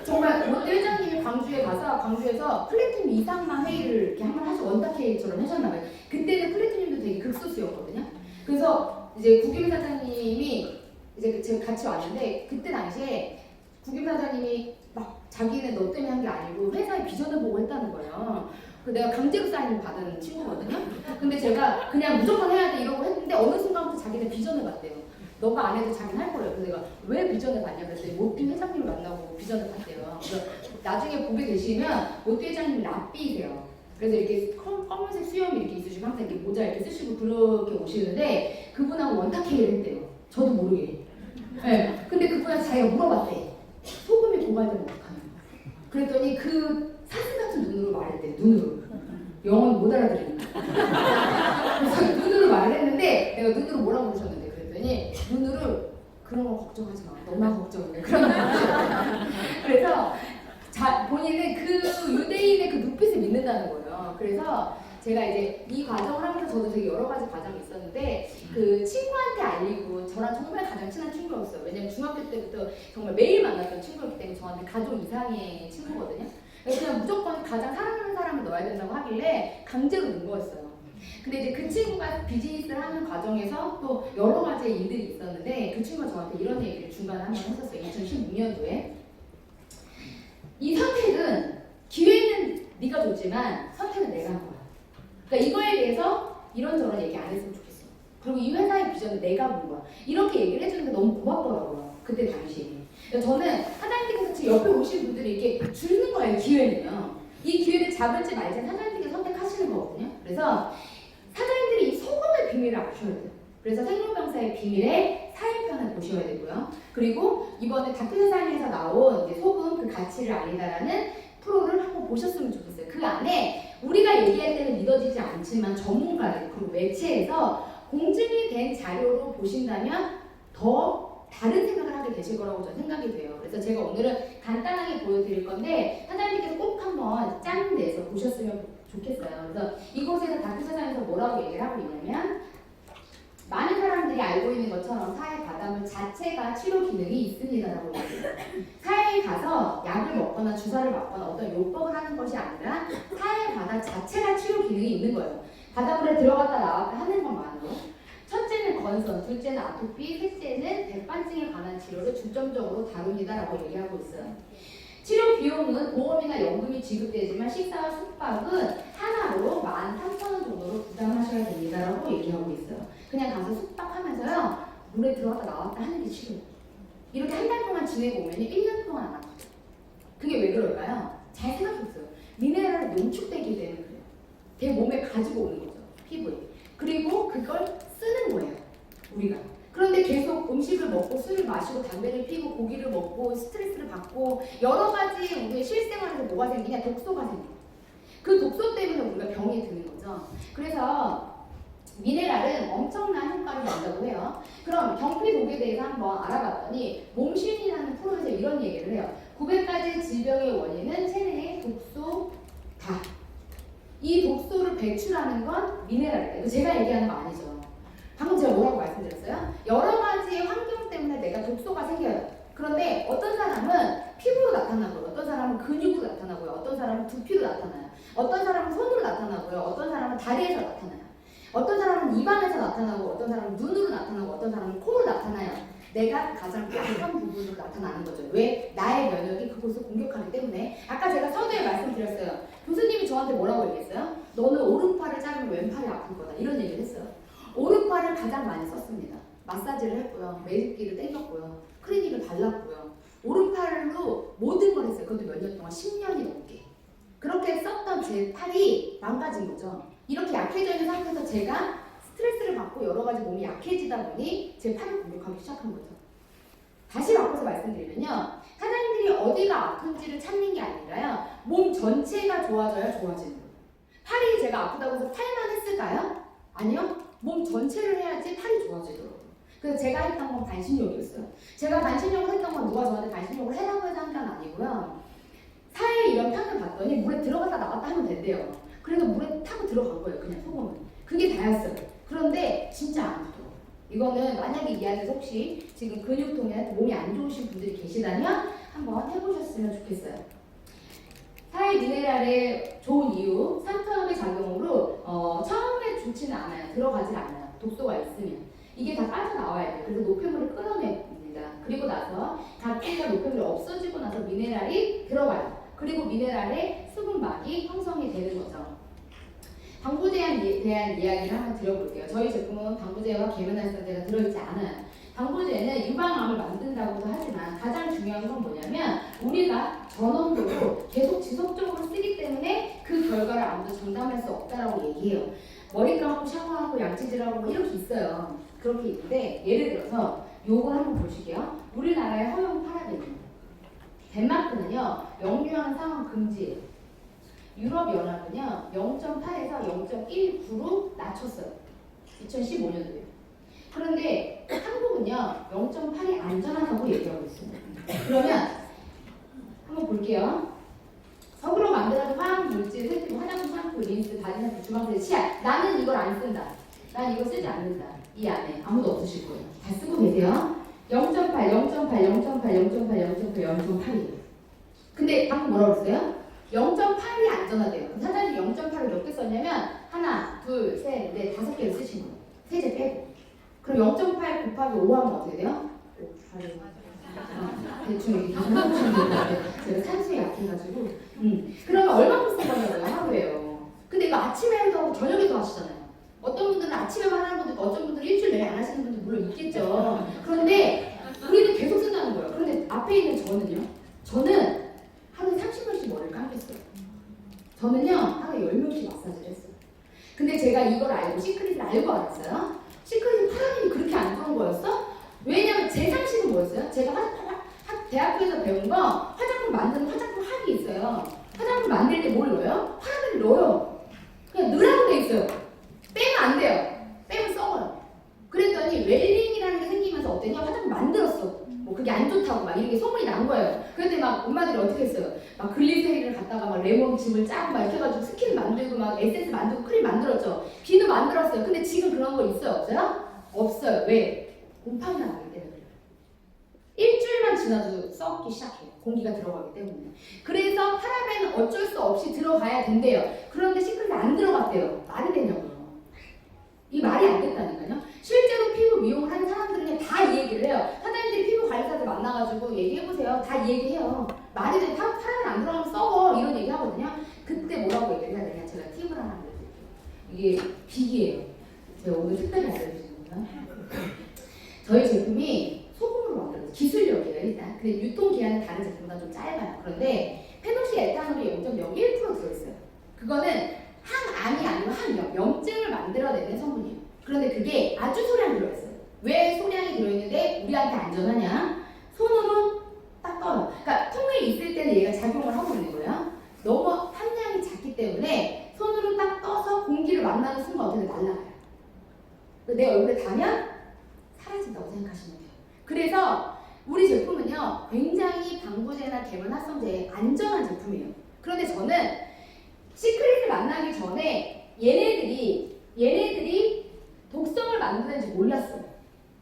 정말 롯데 회장님이 광주에서 플래티늄 이상만 회의를 이렇게 한번 하셔 원탁회의처럼 하셨나봐요. 그때는 플래티늄도 되게 극소수였거든요. 그래서 이제 구기미 사장님이 이제 제가 같이 왔는데 그때 당시에 구김 사장님이 막 자기는 너 때문에 한 게 아니고 회사의 비전을 보고 했다는 거예요. 그 내가 강제로 사인을 받은 친구거든요. 근데 제가 그냥 무조건 해야 돼 이러고 했는데 어느 순간부터 자기는 비전을 받대요. 너가 안 해도 자기는 할 거래요. 그래서 내가 왜 비전을 받냐 그랬더니 모띠 회장님을 만나고 비전을 받대요. 그래서 나중에 보게 되시면 모띠 회장님이 랍비세요. 그래서 이렇게 검은색 수염이 이렇게 있으시고 항상 이렇게 모자 이렇게 쓰시고 그렇게 오시는데 그분하고 원탁회의를 했대요. 저도 모르게. 네. 근데 그분한테 자기가 물어봤대. 소금이 고갈되면 어떡하냐. 그랬더니 그 사슴 같은 눈으로 말했대. 눈으로. 영어는 못 알아들으니까. 그래서 눈으로 말을 했는데 내가 눈으로 뭐라고 그러셨는데 그랬더니 눈으로 그런 거 걱정하지 마. 너만 걱정해. 그런 거. 그래서 본인은 그 유대인의 그 눈빛을 믿는다는 거예요. 그래서 제가 이제 이 과정을 하면서 저도 되게 여러 가지 과정이 있었는데 그 친구한테 알리고 저랑 정말 가장 친한 친구였어요. 왜냐면 중학교 때부터 정말 매일 만났던 친구였기 때문에 저한테 가족 이상의 친구거든요. 그래서 그냥 무조건 가장 사랑하는 사람을 넣어야 된다고 하길래 강제로 넣은 거였어요. 근데 이제 그 친구가 비즈니스를 하는 과정에서 또 여러 가지의 일들이 있었는데 그 친구가 저한테 이런 얘기를 중간에 한번 했었어요. 2016년도에 이 선택은 기회는 네가 줬지만 선택은 내가 한 거야. 그러니까 이거에 대해서 이런저런 얘기 안 했으면 좋겠어. 그리고 이 회사의 비전은 내가 본 거야. 이렇게 얘기를 해주는데 너무 고맙더라고요. 그때 당시에. 그러니까 저는 사장님께서 제 옆에 오신 분들이 이렇게 주는 거예요. 기회는요. 이 기회를 잡을지 말지 사장님께서 선택하시는 거거든요. 그래서 사장님들이 이 소금의 비밀을 아셔야 돼요. 그래서 생로병사의 비밀의 사회편을 보셔야 되고요. 그리고 이번에 다큐세상에서 나온 이제 소금 그 가치를 아니다라는 프로를 한번 보셨으면 좋겠어요. 그 안에 우리가 얘기할 때는 믿어지지 않지만 전문가들 그리고 매체에서 공증이 된 자료로 보신다면 더 다른 생각을 하게 되실 거라고 저는 생각이 돼요. 그래서 제가 오늘은 간단하게 보여드릴 건데 사장님께서 꼭 한번 짠 내서 보셨으면 좋겠어요. 그래서 이곳에서 다큐세상에서 뭐라고 얘기를 하고 있냐면 많은 사람들이 알고 있는 것처럼 사회 바닷물 자체가 치료 기능이 있습니다라고 얘기해요. 사회에 가서 약을 먹거나 주사를 맞거나 어떤 요법을 하는 것이 아니라 사회 바다 자체가 치료 기능이 있는 거예요. 바닷물에 들어갔다 나왔다 하는 것만으로. 첫째는 건선, 둘째는 아토피, 셋째는 백반증에 관한 치료를 중점적으로 다룹니다라고 얘기하고 있어요. 치료 비용은 보험이나 연금이 지급되지만 식사와 숙박은 하나로 13,000원 정도로 부담하셔야 됩니다라고 얘기하고 있어요. 그냥 가서 숙박하면서요 물에 들어갔다 나왔다 하는 게 치료예요. 이렇게 한 달 동안 지내고 오면 1년 동안 안 아프죠. 그게 왜 그럴까요? 잘 생각해보세요. 미네랄이 농축되게 되는 거예요. 내 몸에 가지고 오는 거죠. 피부에. 그리고 그걸 쓰는 거예요. 우리가. 그런데 계속 음식을 먹고 술을 마시고 담배를 피고 고기를 먹고 스트레스를 받고 여러 가지 우리의 실생활에서 뭐가 생기냐? 독소가 생겨요. 그 독소 때문에 우리가 병이 드는 거죠. 그래서 미네랄은 엄청난 효과를 낸다고 해요. 그럼 경피 독에 대해서 한번 알아봤더니 몸신이라는 프로에서 이런 얘기를 해요. 900가지 질병의 원인은 체내의 독소다. 이 독소를 배출하는 건 미네랄이다. 이거 제가 얘기하는 거 아니죠. 방금 제가 뭐라고 말씀드렸어요? 여러 가지의 환경 때문에 내가 독소가 생겨 그런데 어떤 사람은 피부로 나타나고요. 어떤 사람은 근육으로 나타나고요. 어떤 사람은 두피로 나타나요. 어떤 사람은 손으로 나타나고요. 어떤 사람은 다리에서 나타나요. 어떤 사람은 입안에서 나타나고 어떤 사람은 눈으로 나타나고 어떤 사람은 코로 나타나요. 내가 가장 약한 부분으로 나타나는 거죠. 왜? 나의 면역이 그곳을 공격하기 때문에. 아까 제가 서두에 말씀드렸어요. 교수님이 저한테 뭐라고 얘기했어요? 너는 오른팔을 자르면 왼팔이 아플 거다. 이런 얘기를 했어요. 오른팔을 가장 많이 썼습니다. 마사지를 했고요. 매직기를 땡겼고요. 클리닉을 발랐고요. 오른팔로 모든 걸 했어요. 그것도 몇 년 동안 10년이 넘게. 그렇게 썼던 제 팔이 망가진 거죠. 이렇게 약해져 있는 상태에서 제가 스트레스를 받고 여러 가지 몸이 약해지다 보니 제 팔을 공격하기 시작한 거죠. 다시 바꿔서 말씀드리면요. 사장님들이 어디가 아픈지를 찾는 게 아니라요. 몸 전체가 좋아져야 좋아지는 거예요. 팔이 제가 아프다고 해서 팔만 했을까요? 아니요. 몸 전체를 해야지 팔이 좋아지더라고요. 그래서 제가 했던 건 반신욕이었어요. 제가 반신욕을 했던 건 누가 저한테 반신욕을 해라고 해서 한 건 아니고요. 사회에 이런 편을 봤더니 물에 들어갔다 나갔다 하면 된대요. 그래서 물에 타고 들어간 거예요. 그냥 속으면. 그게 다였어요. 그런데 진짜 안 아프더라고요. 이거는 만약에 이 안에서 혹시 지금 근육통에 몸이 안 좋으신 분들이 계시다면 한번 해보셨으면 좋겠어요. 사회 미네랄의 좋은 이유, 산화의 작용으로 처음에 좋지는 않아요. 들어가질 않아요. 독소가 있으면. 이게 다 빠져나와야 돼요. 그래서 노폐물을 끌어냅니다. 그리고 나서 각질과 노폐물이 없어지고 나서 미네랄이 들어와요. 그리고 미네랄의 수분막이 형성이 되는 거죠. 방부제에 대한 이야기를 한번 드려볼게요. 저희 제품은 방부제와 계면활성제가 들어있지 않아요. 방부제는 유방암을 만든다고도 하지만 가장 중요한 건 뭐냐면 우리가 전원도로 계속 지속적으로 쓰기 때문에 그 결과를 아무도 장담할 수 없다라고 얘기해요. 머리 감고 샤워하고 양치질하고 뭐 이렇게 있어요. 그렇게 있는데 예를 들어서 요걸 한번 보시게요. 우리나라의 허용 파라벤입니다. 덴마크는요 역류하는 상황 금지예요. 유럽연합은요 0.8에서 0.19로 낮췄어요. 2015년도에. 그런데 한국은요 0.8이 안전하다고 얘기하고 있습니다. 그러면 한번 볼게요. 석으로 만들어진 화학물질, 세피고 화장품, 샴푸, 린스, 바디샴푸, 주방세제, 치약. 나는 이걸 안 쓴다. 난 이거 쓰지 않는다. 이 안에 아무도 없으실 거예요. 다 쓰고 계세요. 0.8, 0.8, 0.8, 0.8, 0.8, 0.8이에요. 근데 방금 뭐라고 그랬어요? 0.8이 안전하대요. 그럼 사장님이 0.8을 몇 개 썼냐면 하나, 둘, 셋, 넷, 5개를 쓰신 거예요. 세제 빼고. 그럼 0.8 곱하기 5 하면 어떻게 돼요? 5, 8, 대충 이렇게 계산해보시면 돼요. 제가 산수에 약해가지고. 그러면 얼마큼 쓰냐고요 하루에요. 근데 이거 아침에 해도 하고 저녁에도 하시잖아요. 어떤 분들은 아침에만 하는 분도 있고 어떤 분들은 일주일 내내 안 하시는 분도 물론 있겠죠. 그런데 우리는 계속 쓴다는 거예요. 그런데 앞에 있는 저는요. 저는 하루에 30번씩 머리를 감겼어요. 저는요 하루에 10명씩 마사지를 했어요. 근데 제가 이걸 알고 시크릿을 알고 알았어요. 시크릿이 파라벤이 그렇게 안 좋은 거였어? 왜냐면 제 상식은 뭐였어요? 제가 대학교에서 배운 거 화장품 만드는 화장품 합이 있어요. 화장품 만들 때 뭘 넣어요? 파라벤을 넣어요. 그냥 넣으라고 돼 있어요. 빼면 안 돼요. 빼면 썩어요. 그랬더니 웰링이라는 게 생기면서 어땠냐? 화장품 만들었어. 뭐 그게 안 좋다고 막 이렇게 소문이 난 거예요. 그런데 막 엄마들이 어떻게 했어요? 막 글리세린을 갖다가 막 레몬즙을 짜고 막 이렇게 해가지고 스킨 만들고 막 에센스 만들고 크림 만들었죠. 비누 만들었어요. 근데 지금 그런 거 있어요? 없어요? 없어요. 왜? 곰팡이가 나기 때문에 그래요. 일주일만 지나도 썩기 시작해요. 공기가 들어가기 때문에. 그래서 파라벤은 어쩔 수 없이 들어가야 된대요. 그런데 시크릿이 안 들어갔대요. 말이 되냐고요. 이 말이 안 됐다니까요. 실제로 피부 미용을 하는 사람들은 다 이 얘기를 해요. 사장님들이 피부 관리사들 만나가지고 얘기해보세요. 다 이 얘기해요. 말이 돼. 파라벤 안 들어가면 썩어. 이런 얘기 하거든요. 그때 뭐라고 얘기를 해야 되냐. 제가 팁을 하나 알려드릴게요. 이게 빅이에요. 제가 오늘 특별히 알려드리는 거예요. 저희 제품이 소금으로 만들어서 기술력이에요 일단. 근데 유통기한은 다른 제품보다 좀 짧아요. 그런데 페놀시 에탄올이 0.01% 들어있어요. 그거는 항암이 아니고 항염증을 만들어내는 성분이에요. 그런데 그게 아주 소량이 들어있어요. 왜 소량이 들어있는데 우리한테 안전하냐? 손으로 딱 떠요. 그러니까 통에 있을 때는 얘가 작용을 하고 있는 거예요. 너무 함량이 작기 때문에 손으로 딱 떠서 공기를 만나는 순간 어떻게 날아가요. 내 얼굴에 닿으면 사라진다고 생각하시면 돼요. 그래서 우리 제품은요 굉장히 방부제나 계면활성제에 안전한 제품이에요. 그런데 저는 시크릿을 만나기 전에 얘네들이 독성을 만드는지 몰랐어요.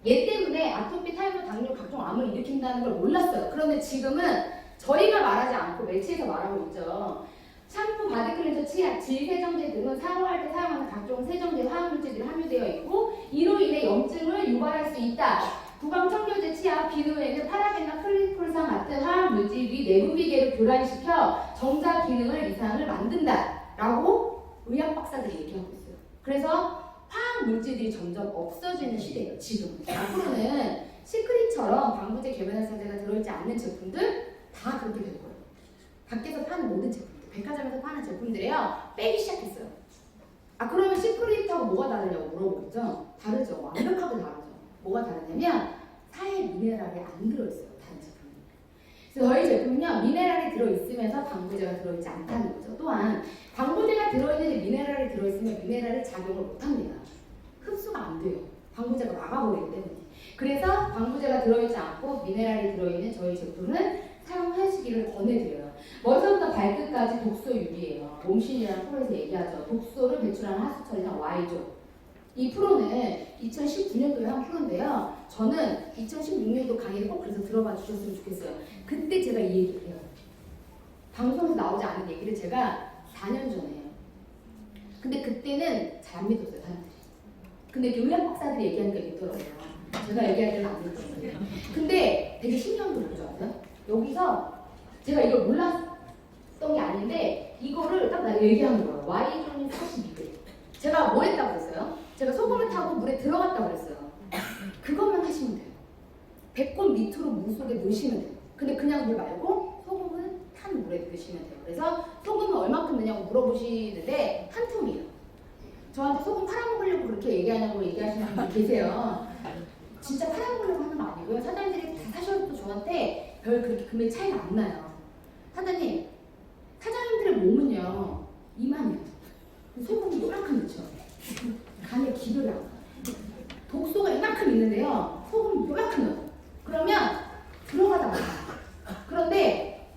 얘 때문에 아토피, 탈모, 당뇨, 각종 암 암을 일으킨다는 걸 몰랐어요. 그런데 지금은 저희가 말하지 않고 매체에서 말하고 있죠. 샴푸, 바디클렌저, 치약, 질세정제 등은 사용할 때 사용하는 각종 세정제, 화학물질들이 함유되어 있고 이로 인해 염증을 유발할 수 있다. 구강 청결제, 치약, 비누에는 파라벤과 클리콜산 같은 화학물질이 내부 비계를 교란시켜 정자 기능을 이상을 만든다. 라고 의학 박사들이 얘기하고 있어요. 그래서 화학물질들이 점점 없어지는 시대예요. 지금. 앞으로는 시크릿처럼 방부제, 계면활성제가 들어있지 않는 제품들 다 그렇게 될 거예요. 밖에서 파는 모든 제품들, 백화점에서 파는 제품들이요 빼기 시작했어요. 아 그러면 시크릿하고 뭐가 다르냐고 물어보겠죠? 다르죠. 완벽하게 다르죠. 뭐가 다르냐면 사에 미네랄이 안 들어있어요. 다른 제품은. 그래서 저희 제품은요 미네랄이 들어있으면서 방부제가 들어있지 않다는 거죠. 또한 방부제가 들어있는데 미네랄이 들어있으면 미네랄이 작용을 못합니다. 흡수가 안 돼요. 방부제가 막아버리기 때문에. 그래서 방부제가 들어있지 않고 미네랄이 들어있는 저희 제품은 사용하시기를 권해드려요. 머리서부터 발끝까지 독소 유리예요. 몸신이라는 프로에서 얘기하죠. 독소를 배출하는 하수처리장 Y조. 이 프로는 2019년도에 한 프로인데요. 저는 2016년도 강의를 꼭 그래서 들어봐 주셨으면 좋겠어요. 그때 제가 이 얘기를 해요. 방송에서 나오지 않은 얘기를 제가 4년 전에 해요. 근데 그때는 잘 안 믿었어요, 사람들이. 근데 교양 박사들이 얘기하니까 믿더라고요. 제가 얘기할 때는 안 믿었어요. 근데 되게 신기한 거 뭔지 아세요? 여기서 제가 이걸 몰랐던 게 아닌데 이거를 딱 나 얘기하는 거예요. Y존이 42배. 제가 뭐 했다고 그랬어요? 제가 소금을 타고 물에 들어갔다고 그랬어요. 그것만 하시면 돼요. 배꼽 밑으로 물 속에 넣으시면 돼요. 근데 그냥 물 말고 소금을 탄 물에 넣으시면 돼요. 그래서 소금을 얼마큼 넣냐고 물어보시는데 한 통이에요. 저한테 소금 팔아먹으려고 그렇게 얘기하냐고 얘기하시는 분이 계세요. 진짜 팔아먹으려고 하는 거 아니고요. 사장님들이 다 사셔도 저한테 별 그렇게 금액 차이가 안 나요. 사장님, 사장님들의 몸은요 이만해요. 소금이 요만큼 넣죠. 간에 기별이 안 가요. 독소가 이만큼 있는데요. 소금 요만큼 넣어요. 그러면 들어가다 말아요. 그런데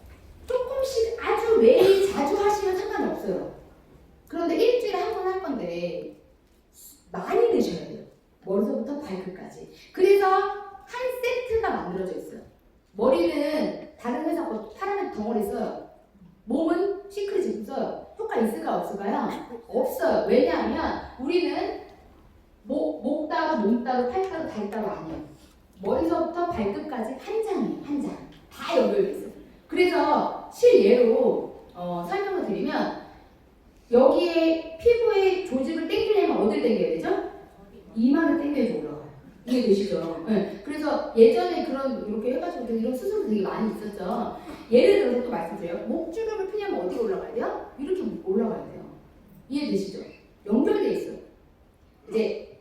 조금씩 아주 매일 자주 하시면 상관이 없어요. 그런데 일주일에 한 번 할 건데 많이 드셔야 돼요. 머리서부터 발끝까지. 그래서 한 세트가 만들어져 있어요. 머리는 다른 회사 거 파라멘 덩어리 써요. 몸은 시크릿 제품 써요. 효과 있을까 없을까요? 없어요. 왜냐하면 우리는 목 따로, 몸 따로, 팔 따로, 달 따로 아니에요. 머리서부터 발끝까지 한 장이에요. 한 장. 다 연결돼 있어요. 그래서 실예로 설명을 드리면 여기에 피부의 조직을 당기려면 어딜 당겨야 되죠? 이마를 당겨야지 올라가요. 이해되시죠? 네. 그래서 예전에 그런 이렇게 해가지고 이런 수술도 되게 많이 있었죠. 예를 들어서 또 말씀드려요. 목주름을 피냐면 어디로 올라가야 돼요? 이렇게 올라가야 돼요. 이해되시죠? 연결돼 있어요. 이제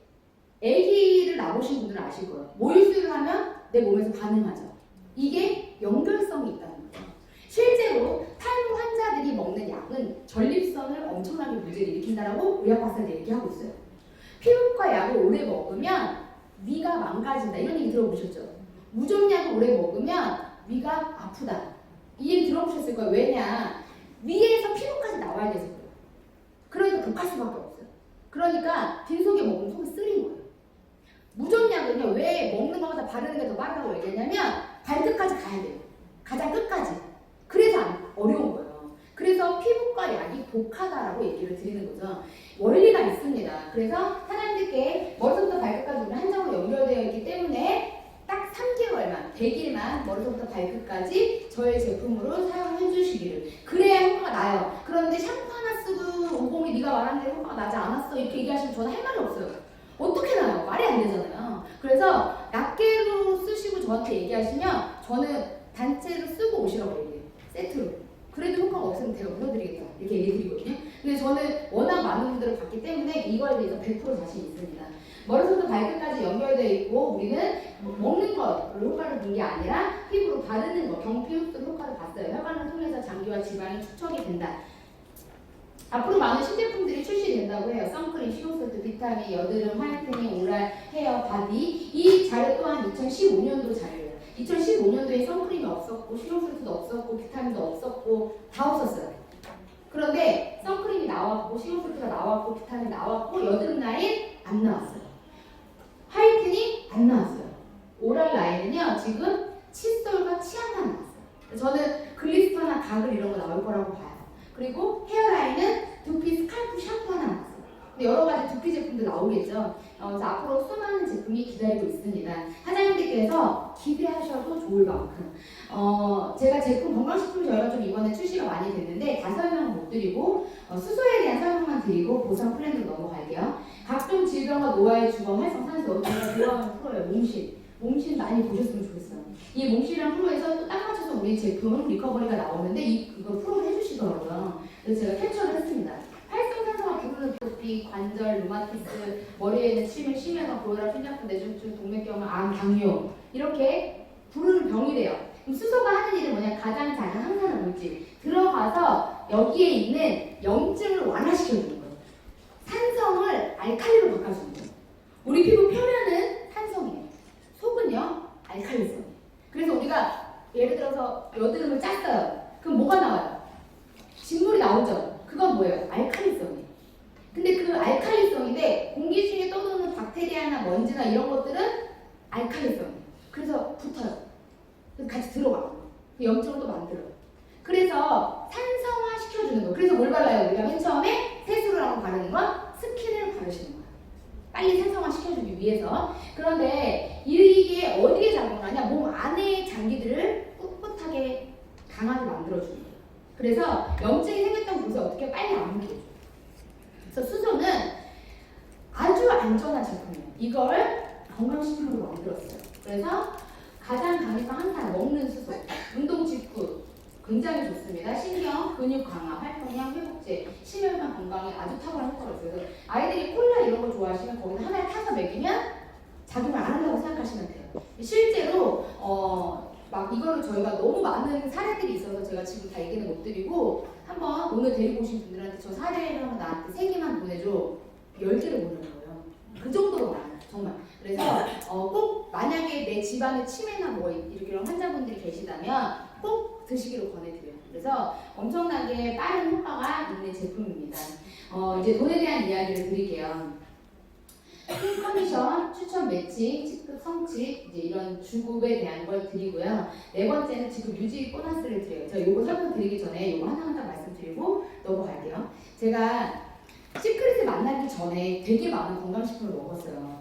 아기를 낳으신 분들은 아실 거예요. 모유수유를 하면 내 몸에서 반응하죠. 이게 연결성이 있다는 거죠. 실제로 탈모 환자들이 먹는 약은 전립선을 엄청나게 문제를 일으킨다라고 의학 박사들이 얘기하고 있어요. 피부과 약을 오래 먹으면 위가 망가진다 이런 얘기 들어보셨죠? 무좀약을 오래 먹으면 위가 아프다 이 얘기 들어보셨을 거예요. 왜냐? 위에서 피부까지 나와야 돼서 그래요. 그러니까 독할 수밖에 없어요. 그러니까 빈속에 먹으면 속이 쓰린 거예요. 무좀약은요 왜 먹는 것보다 바르는 게 더 빠르다고 얘기하냐면 발끝까지 가야 돼요. 가장 끝까지. 그래서 어려운 거예요. 그래서 피부과 약이 독하다라고 얘기를 드리는 거죠. 원리가 있습니다. 그래서 사람들께 머리부터 발끝까지 한 장으로 연결되어 있기 때문에 딱 3개월만, 100일만 머리부터 발끝까지 저의 제품으로 사용해 주시기를. 그래야 효과가 나요. 그런데 샴푸 하나 쓰고 오공이 네가 말한 대로 효과가 나지 않았어 이렇게 얘기하시면 저는 할 말이 없어요. 어떻게 나요? 말이 안 되잖아요. 그래서 낱개로 쓰시고 저한테 얘기하시면 저는 단체로 쓰고 오시라고 얘기해요. 세트로. 그래도 효과가 없으면 제가 물어드리겠다 이렇게 얘기 드리거든요. 근데 저는 워낙 많은 분들을 봤기 때문에 이거에 대해서 100% 자신 있습니다. 머리부터 발끝까지 연결되어 있고 우리는 먹는 것으로 효과를 본 게 아니라 피부로 바르는 것, 경피 흡수 효과를 봤어요. 혈관을 통해서 장기와 지방이 축적이 된다. 앞으로 많은 신제품들이 출시된다고 해요. 선크림, 식용솔트, 비타민, 여드름, 화이트닝, 오랄, 헤어, 바디. 이 자료 또한 2015년도 자료예요. 2015년도에 선크림이 없었고 식용솔트도 없었고 비타민도 없었고 다 없었어요. 그런데 선크림이 나왔고 식용솔트가 나왔고 비타민 나왔고 여드름 라인 안 나왔어요. 화이트닝 안 나왔어요. 오랄 라인은요 지금 칫솔과 치약만 나왔어요. 저는 글리스터나 가글 이런 거 나올 거라고 봐요. 그리고 헤어라인은 두피 스칼프 샴푸 하나 나왔어요. 근데 여러 가지 두피 제품도 나오겠죠. 그래서 앞으로 수많은 제품이 기다리고 있습니다. 사장님들께서 기대하셔도 좋을 만큼 제가 제품 건강식품 저희가 좀 이번에 출시가 많이 됐는데 다 설명은 못 드리고 수소에 대한 설명만 드리고 보상 플랜으로 넘어갈게요. 각종 질병과 노화의 주범 활성산소 제가 좋아하는 프로예요. 몸신 많이 보셨으면 좋겠어요. 이 몸신이랑 프로에서 또 딱 맞춰서 우리 제품 리커버리가 나오는데 이거 프로를 해주시더라고요. 그래서 제가 캡처를 했습니다. 활성산소가 부르는 두피, 관절, 루마티스, 머리에 있는 치매, 심혈관, 고혈압, 심장병, 뇌졸중, 동맥경화, 암, 당뇨 이렇게 부르는 병이래요. 그럼 수소가 하는 일은 뭐냐? 가장 작은 항산화 물질 들어가서 여기에 있는 염증을 완화시켜주는 거예요. 산성을 알칼리로 바꿔주는 거예요. 우리 피부 표면은 산성이에요. 속은요 알칼리성. 그래서 우리가 예를 들어서 여드름을 짰어요. 그럼 뭐가 나와요? 진물이 나오죠. 그건 뭐예요? 알칼리성이에요. 근데 그 알칼리성인데 공기 중에 떠도는 박테리아나 먼지나 이런 것들은 알칼리성이에요. 그래서 붙어요. 그래서 같이 들어가. 그 염증을 또 만들어요. 그래서 산성화 시켜주는 거예요. 그래서 뭘 발라요? 우리가 맨 처음에 세수를 바르는 건 스킨을 바르시는 거예요. 빨리 산성화 시켜주기 위해서. 그런데 이게 어디에 작용을 하냐? 몸 안의 장기들을 꿋꿋하게 강하게 만들어주는 거예요. 그래서 염증이 생겼던 곳에 어떻게 빨리 안 묻게 해줘요. 그래서 수소는 아주 안전한 제품이에요. 이걸 건강식품으로 만들었어요. 그래서 가장 강력한 항산, 먹는 수소, 운동 직후 굉장히 좋습니다. 신경, 근육 강화, 활동량, 회복제, 심혈관 건강에 아주 탁월한 효과가 있어요. 그래서 아이들이 콜라 이런 거 좋아하시면 거기서 하나에 타서 먹이면 작용을 안 한다고 생각하시면 돼요. 실제로 막 이거를 저희가 너무 많은 사례들이 있어서 제가 지금 다 얘기는 못 드리고 한번 오늘 데리고 오신 분들한테 저 사례를 한번 나한테 3개만 보내줘 10개를 보내는 거예요. 그 정도로 많아요. 정말. 그래서 꼭 만약에 내 집안에 치매나 뭐 이런 환자분들이 계시다면 꼭 드시기로 권해드려요. 그래서 엄청나게 빠른 효과가 있는 제품입니다. 이제 돈에 대한 이야기를 드릴게요. 큰 커미션, 추천 매칭, 취급 성취 이제 이런 주급에 대한 걸 드리고요. 네 번째는 지금 유지 보너스를 드려요. 제가 요거 설명드리기 전에 요거 하나하나 말씀드리고 넘어갈게요. 제가 시크릿을 만나기 전에 되게 많은 건강식품을 먹었어요.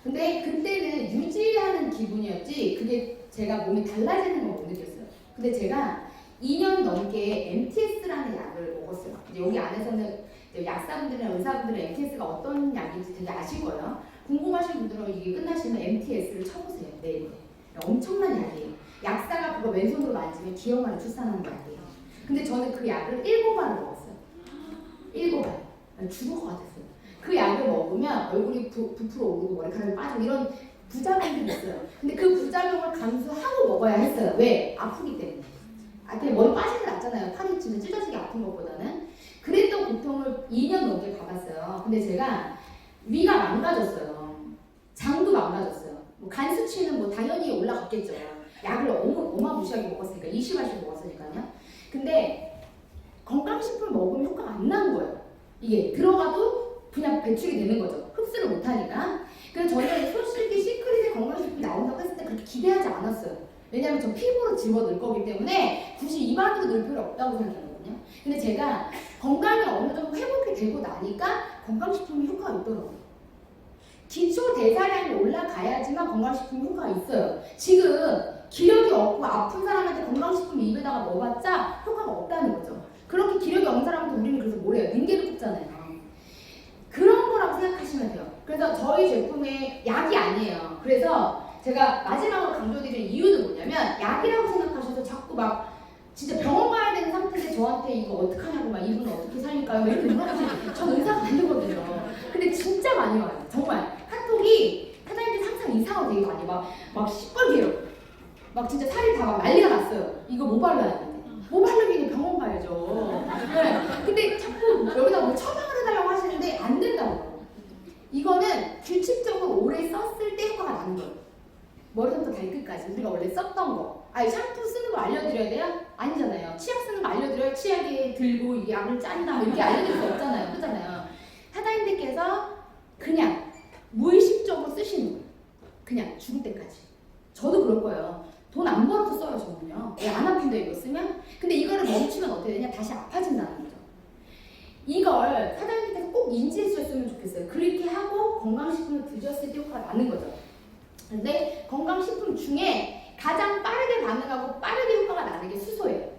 근데 그때는 유지하는 기분이었지 그게 제가 몸이 달라지는 걸 못 느꼈어요. 근데 제가 2년 넘게 MTS라는 약을 먹었어요. 이제 여기 안에서는 약사분들이나 의사분들은 MTS가 어떤 약인지 되게 아실 거예요. 궁금하신 분들은 이게 끝나시면 MTS를 쳐보세요. 네이버에. 엄청난 약이에요. 약사가 그거 왼손으로 만지면 기형아를 출산하는 약이에요. 근데 저는 그 약을 7번을 먹었어요. 7번. 죽을 것 같았어요. 그 약을 먹으면 얼굴이 부풀어 오르고 머리카락이 빠지고 이런 부작용들이 있어요. 근데 그 부작용을 감수하고 먹어야 했어요. 왜? 아프기 때문에. 그냥 머리 빠지는 게 낫잖아요. 팔이 진짜 찢어지게 아픈 것보다는. 그랬던 고통을 2년 넘게 받았어요. 근데 제가 위가 망가졌어요. 장도 망가졌어요. 뭐 간 수치는 뭐 당연히 올라갔겠죠. 약을 어마무시하게 먹었으니까 20알씩 먹었으니까요. 근데 건강식품 먹으면 효과가 안 나는 거예요. 이게 들어가도 그냥 배출이 되는 거죠. 흡수를 못하니까. 그래서 저는 솔직히 시크릿의 건강식품이 나온다고 했을 때 그렇게 기대하지 않았어요. 왜냐하면 전 피부로 집어넣을 거기 때문에 굳이 입안으로 넣을 필요 없다고 생각하거든요. 근데 제가 건강이 어느 정도 회복이 되고 나니까 건강식품이 효과가 있더라고요. 기초 대사량이 올라가야지만 건강식품이 효과가 있어요. 지금 기력이 없고 아픈 사람한테 건강식품 입에다가 넣어봤자 효과가 없다는 거죠. 그렇게 기력이 없는 사람한테 우리는 그래서 뭐래요? 닌게를 뽑잖아요. 그런 거라고 생각하시면 돼요. 그래서 저희 제품의 약이 아니에요. 그래서 제가 마지막으로 강조드리는 이유는 뭐냐면 약이라고 생각하셔서 자꾸 막 진짜 병원 가야 되는 상태인데 저한테 이거 어떡하냐고 막 이분 어떻게 살릴까요? 이렇게 물어보시면 전 의사가 아니거든요. 근데 진짜 많이 와요. 정말 카톡이 사장님들 항상 이상하고 되게 많이 막 시뻘개요. 막 진짜 살이 다 막 난리가 났어요. 이거 뭐 발라야 돼? 뭐 바르기는 병원 가야죠. 네. 근데 자꾸 여기다 뭐 처방을 해달라고 하시는데 안 된다고. 이거는 규칙적으로 오래 썼을 때 효과가 나는 거예요. 머리부터 발끝까지 우리가 원래 썼던 거. 샴푸 쓰는 거 알려드려야 돼요? 아니잖아요. 치약 쓰는 거 알려드려요? 치약에 들고 이 약을 짠다 이렇게 알려드릴 수 없잖아요. 그렇잖아요. 사장님들께서 그냥 무의식적으로 쓰시는 거예요. 그냥 죽을 때까지. 저도 그럴 거예요. 돈 안 벌어서 써요, 저는요. 왜 안 아픈데 이거 쓰면? 근데 이거를 멈추면 어떻게 되냐? 다시 아파진다는 거죠. 이걸 사장님께서 꼭 인지해 주셨으면 좋겠어요. 그렇게 하고 건강식품을 드셨을 때 효과가 나는 거죠. 근데 건강식품 중에 가장 빠르게 반응하고 빠르게 효과가 나는 게 수소예요.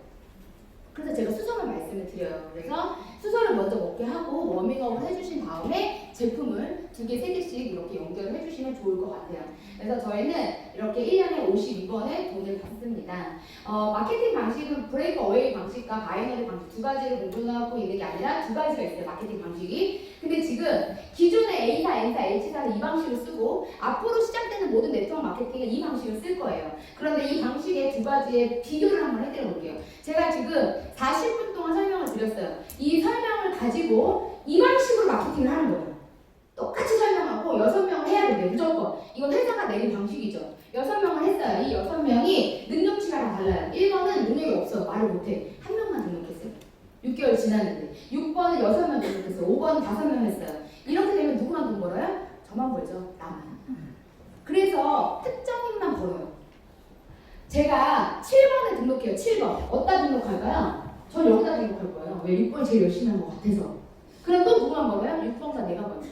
그래서 제가 수소만 말씀을 드려요. 그래서 수소를 먼저 먹게 하고 워밍업을 해주신 다음에 제품을 2개, 3개씩 이렇게 연결을 해주시면 좋을 것 같아요. 그래서 저희는 이렇게 1년에 52번의 돈을 받습니다. 마케팅 방식은 브레이크 어웨이 방식과 바이너리 방식 두 가지를 공존하고 있는 게 아니라 두 가지가 있어요. 마케팅 방식이. 근데 지금 기존의 A사, N사, H사는 이 방식을 쓰고 앞으로 시작되는 모든 네트워크 마케팅은 이 방식을 쓸 거예요. 그런데 이 방식의 두 가지의 비교를 한번 해드려 볼게요. 제가 지금 40분 동안 설명을 드렸어요. 이 설명을 가지고 이 방식으로 마케팅을 하는 거예요. 똑같이 설명하고 6명을 해야 돼요. 무조건. 이건 회사가 내린 방식이죠. 6명을 했어요. 이 6명이 능력치가 다 달라요. 1번은 능력이 없어. 말을 못해. 한 명만 등록했어요. 6개월 지났는데. 6번은 6명 등록했어요. 5번은 5명 했어요. 이렇게 되면 누구만 돈 벌어요? 저만 벌죠. 나만. 그래서 특정인만 벌어요. 제가 7번에 등록해요. 7번. 어디다 등록할까요? 전 여기다 등록할 거예요. 왜? 6번이 제일 열심히 한 것 같아서. 그럼 또 누구만 벌어요? 6번 다 내가 버는 거죠.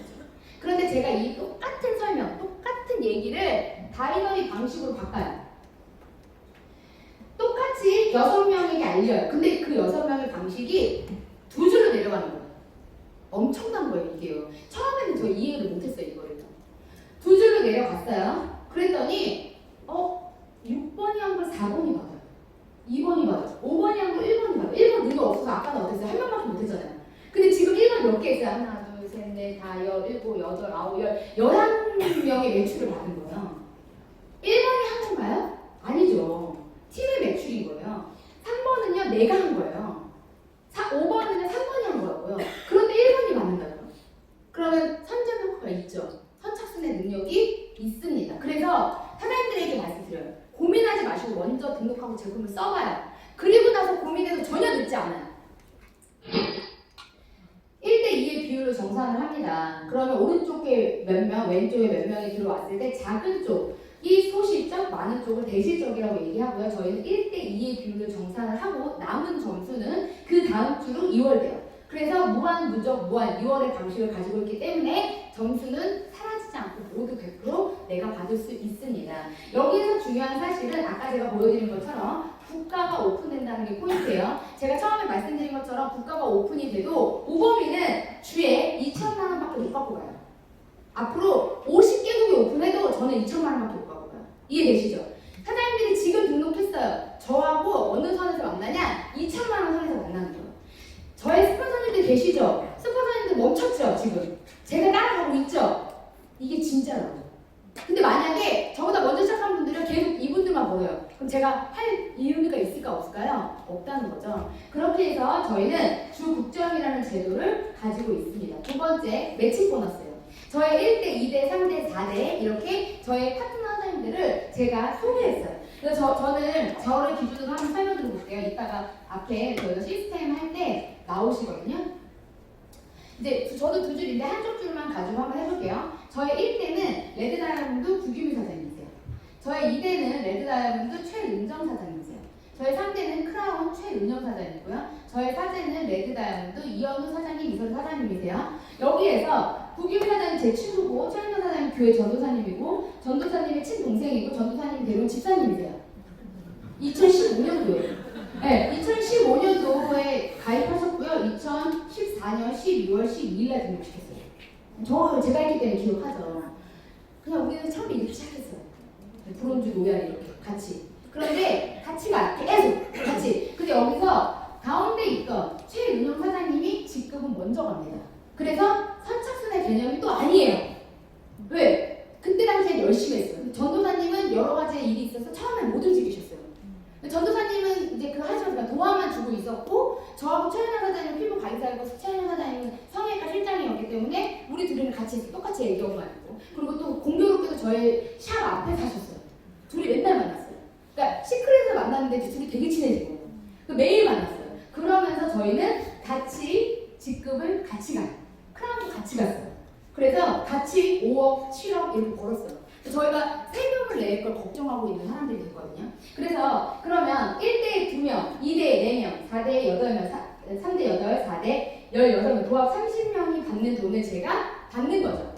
그런데 제가 이 똑같은 설명, 똑같은 얘기를 바이너리 방식으로 바꿔요. 똑같이 6명에게 알려요. 근데 그 6명의 방식이 2줄로 내려가는 거예요. 엄청난 거예요, 이게요. 처음에는 저 이해를 못했어요, 이거를. 2줄로 내려갔어요. 그랬더니 6번이 한 걸 4번이 받아요. 2번이 받아요. 5번이 한 걸 1번이 받아요. 1번 능력 없어서 아까는 어땠어요? 한 명밖에 못했잖아요. 근데 지금 1번 몇 개 있어요? 하나, 둘, 셋, 넷, 다, 17, 8, 9, 11명의 매출을 받은 거예요. 1번이 한 건가요? 아니죠. 팀의 매출인 거예요. 3번은요, 내가 한 거예요. 5번은요, 3번이 한 거라고요. 그런데 1번이 받는다고요. 그러면 선전 효과가 있죠. 선착순의 능력이 있습니다. 그래서 사장님들에게 말씀드려요. 고민하지 마시고 먼저 등록하고 제품을 써봐요. 그리고 나서 고민해도 전혀 늦지 않아요. 1대2의 비율로 정산을 합니다. 그러면 오른쪽에 몇 명, 왼쪽에 몇 명이 들어왔을 때 작은 쪽이 소실적, 많은 쪽을 대실적이라고 얘기하고요. 저희는 1대2의 비율로 정산을 하고 남은 점수는 그 다음 주로 이월돼요. 그래서 무한, 무적, 무한 2월의 방식을 가지고 있기 때문에 점수는 사라지지 않고 모두 100% 내가 받을 수 있습니다. 여기에서 중요한 사실은 아까 제가 보여드린 것처럼 국가가 오픈된다는 게 포인트예요. 제가 처음에 말씀드린 것처럼 국가가 오픈이 돼도 오범위는 주에 2천만 원밖에 못 받고 가요. 앞으로 50개국이 오픈해도 저는 2천만 원밖에 못 받고 가요. 이해되시죠? 사장님들이 지금 등록했어요. 저하고 어느 선에서 만나냐? 2천만 원 선에서 만나는 거예요. 저의 스폰서님들 계시죠? 스폰서님들 멈췄죠, 지금? 제가 따라가고 있죠? 이게 진짜라고. 근데 만약에 저보다 먼저 시작한 분들은 계속 이분들만 벌어요. 그럼 제가 할 이유가 있을까 없을까요? 없다는 거죠. 그렇게 해서 저희는 주국정이라는 제도를 가지고 있습니다. 두 번째, 매칭 보너스예요. 저의 1대, 2대, 3대, 4대 이렇게 저의 파트너 선생님들을 제가 소개했어요. 그래서 저를 기준으로 한번 설명드려 볼게요. 이따가 앞에 저희가 시스템 할 때 나오시거든요. 이제 저도 2줄인데 한쪽 줄만 가지고 한번 해볼게요. 저의 1대는 레드 다이아몬드 구규미 사장님이세요. 저의 2대는 레드 다이아몬드 최은정 사장님이세요. 저의 3대는 크라운 최은영 사장님이고요. 저의 4대는 레드 다이아몬드 이현우 사장님, 이선 사장님이세요. 여기에서 구규미 사장님 제 친구고 최은정 사장님 교회 전도사님이고 전도사님의 친동생이고 전도사님 대론 집사님이세요. 2015년도에. 네, 2015년도에 가입하셨고요. 2014년 12월 12일날 등록시켰어요. 정확하게 제가 했기 때문에 기억하죠. 그냥 우리는 처음에 이렇게 시작했어요. 브론즈, 노얄 이렇게 같이. 그런데 같이가 계속 같이. 근데 여기서 가운데 있던 최윤영 사장님이 직급은 먼저 갑니다. 그래서 선착순의 개념이 또 아니에요. 왜? 그때 당시엔 열심히 했어요. 전도사님은 여러 가지 일이 있어서 처음에 못 움직이셨어요. 전도사님은 이제 그 하시면서 도와만 주고 있었고 저하고 최윤아 사장님은 피부 관리사이고 최윤아 사장님은 성형외과 실장이었기 때문에 우리 둘이는 같이 똑같이 애교만 했고 그리고 또 공교롭게도 저희 샵 앞에 사셨어요. 둘이 맨날 만났어요. 그러니까 시크릿에서 만났는데 둘이 되게 친해지고 매일 만났어요. 그러면서 저희는 같이 직급을 같이 가요. 크라운도 같이 갔어요. 그래서 같이 5억, 7억 이렇게 벌었어요. 저희가 3명을 성적을 낼 걸 걱정하고 있는 사람들이 있거든요. 그래서 그러면 1대에 2명, 2대에 4명, 4대에 8명, 3대 8, 4대 16명, 도합 30명이 받는 돈을 제가 받는 거죠.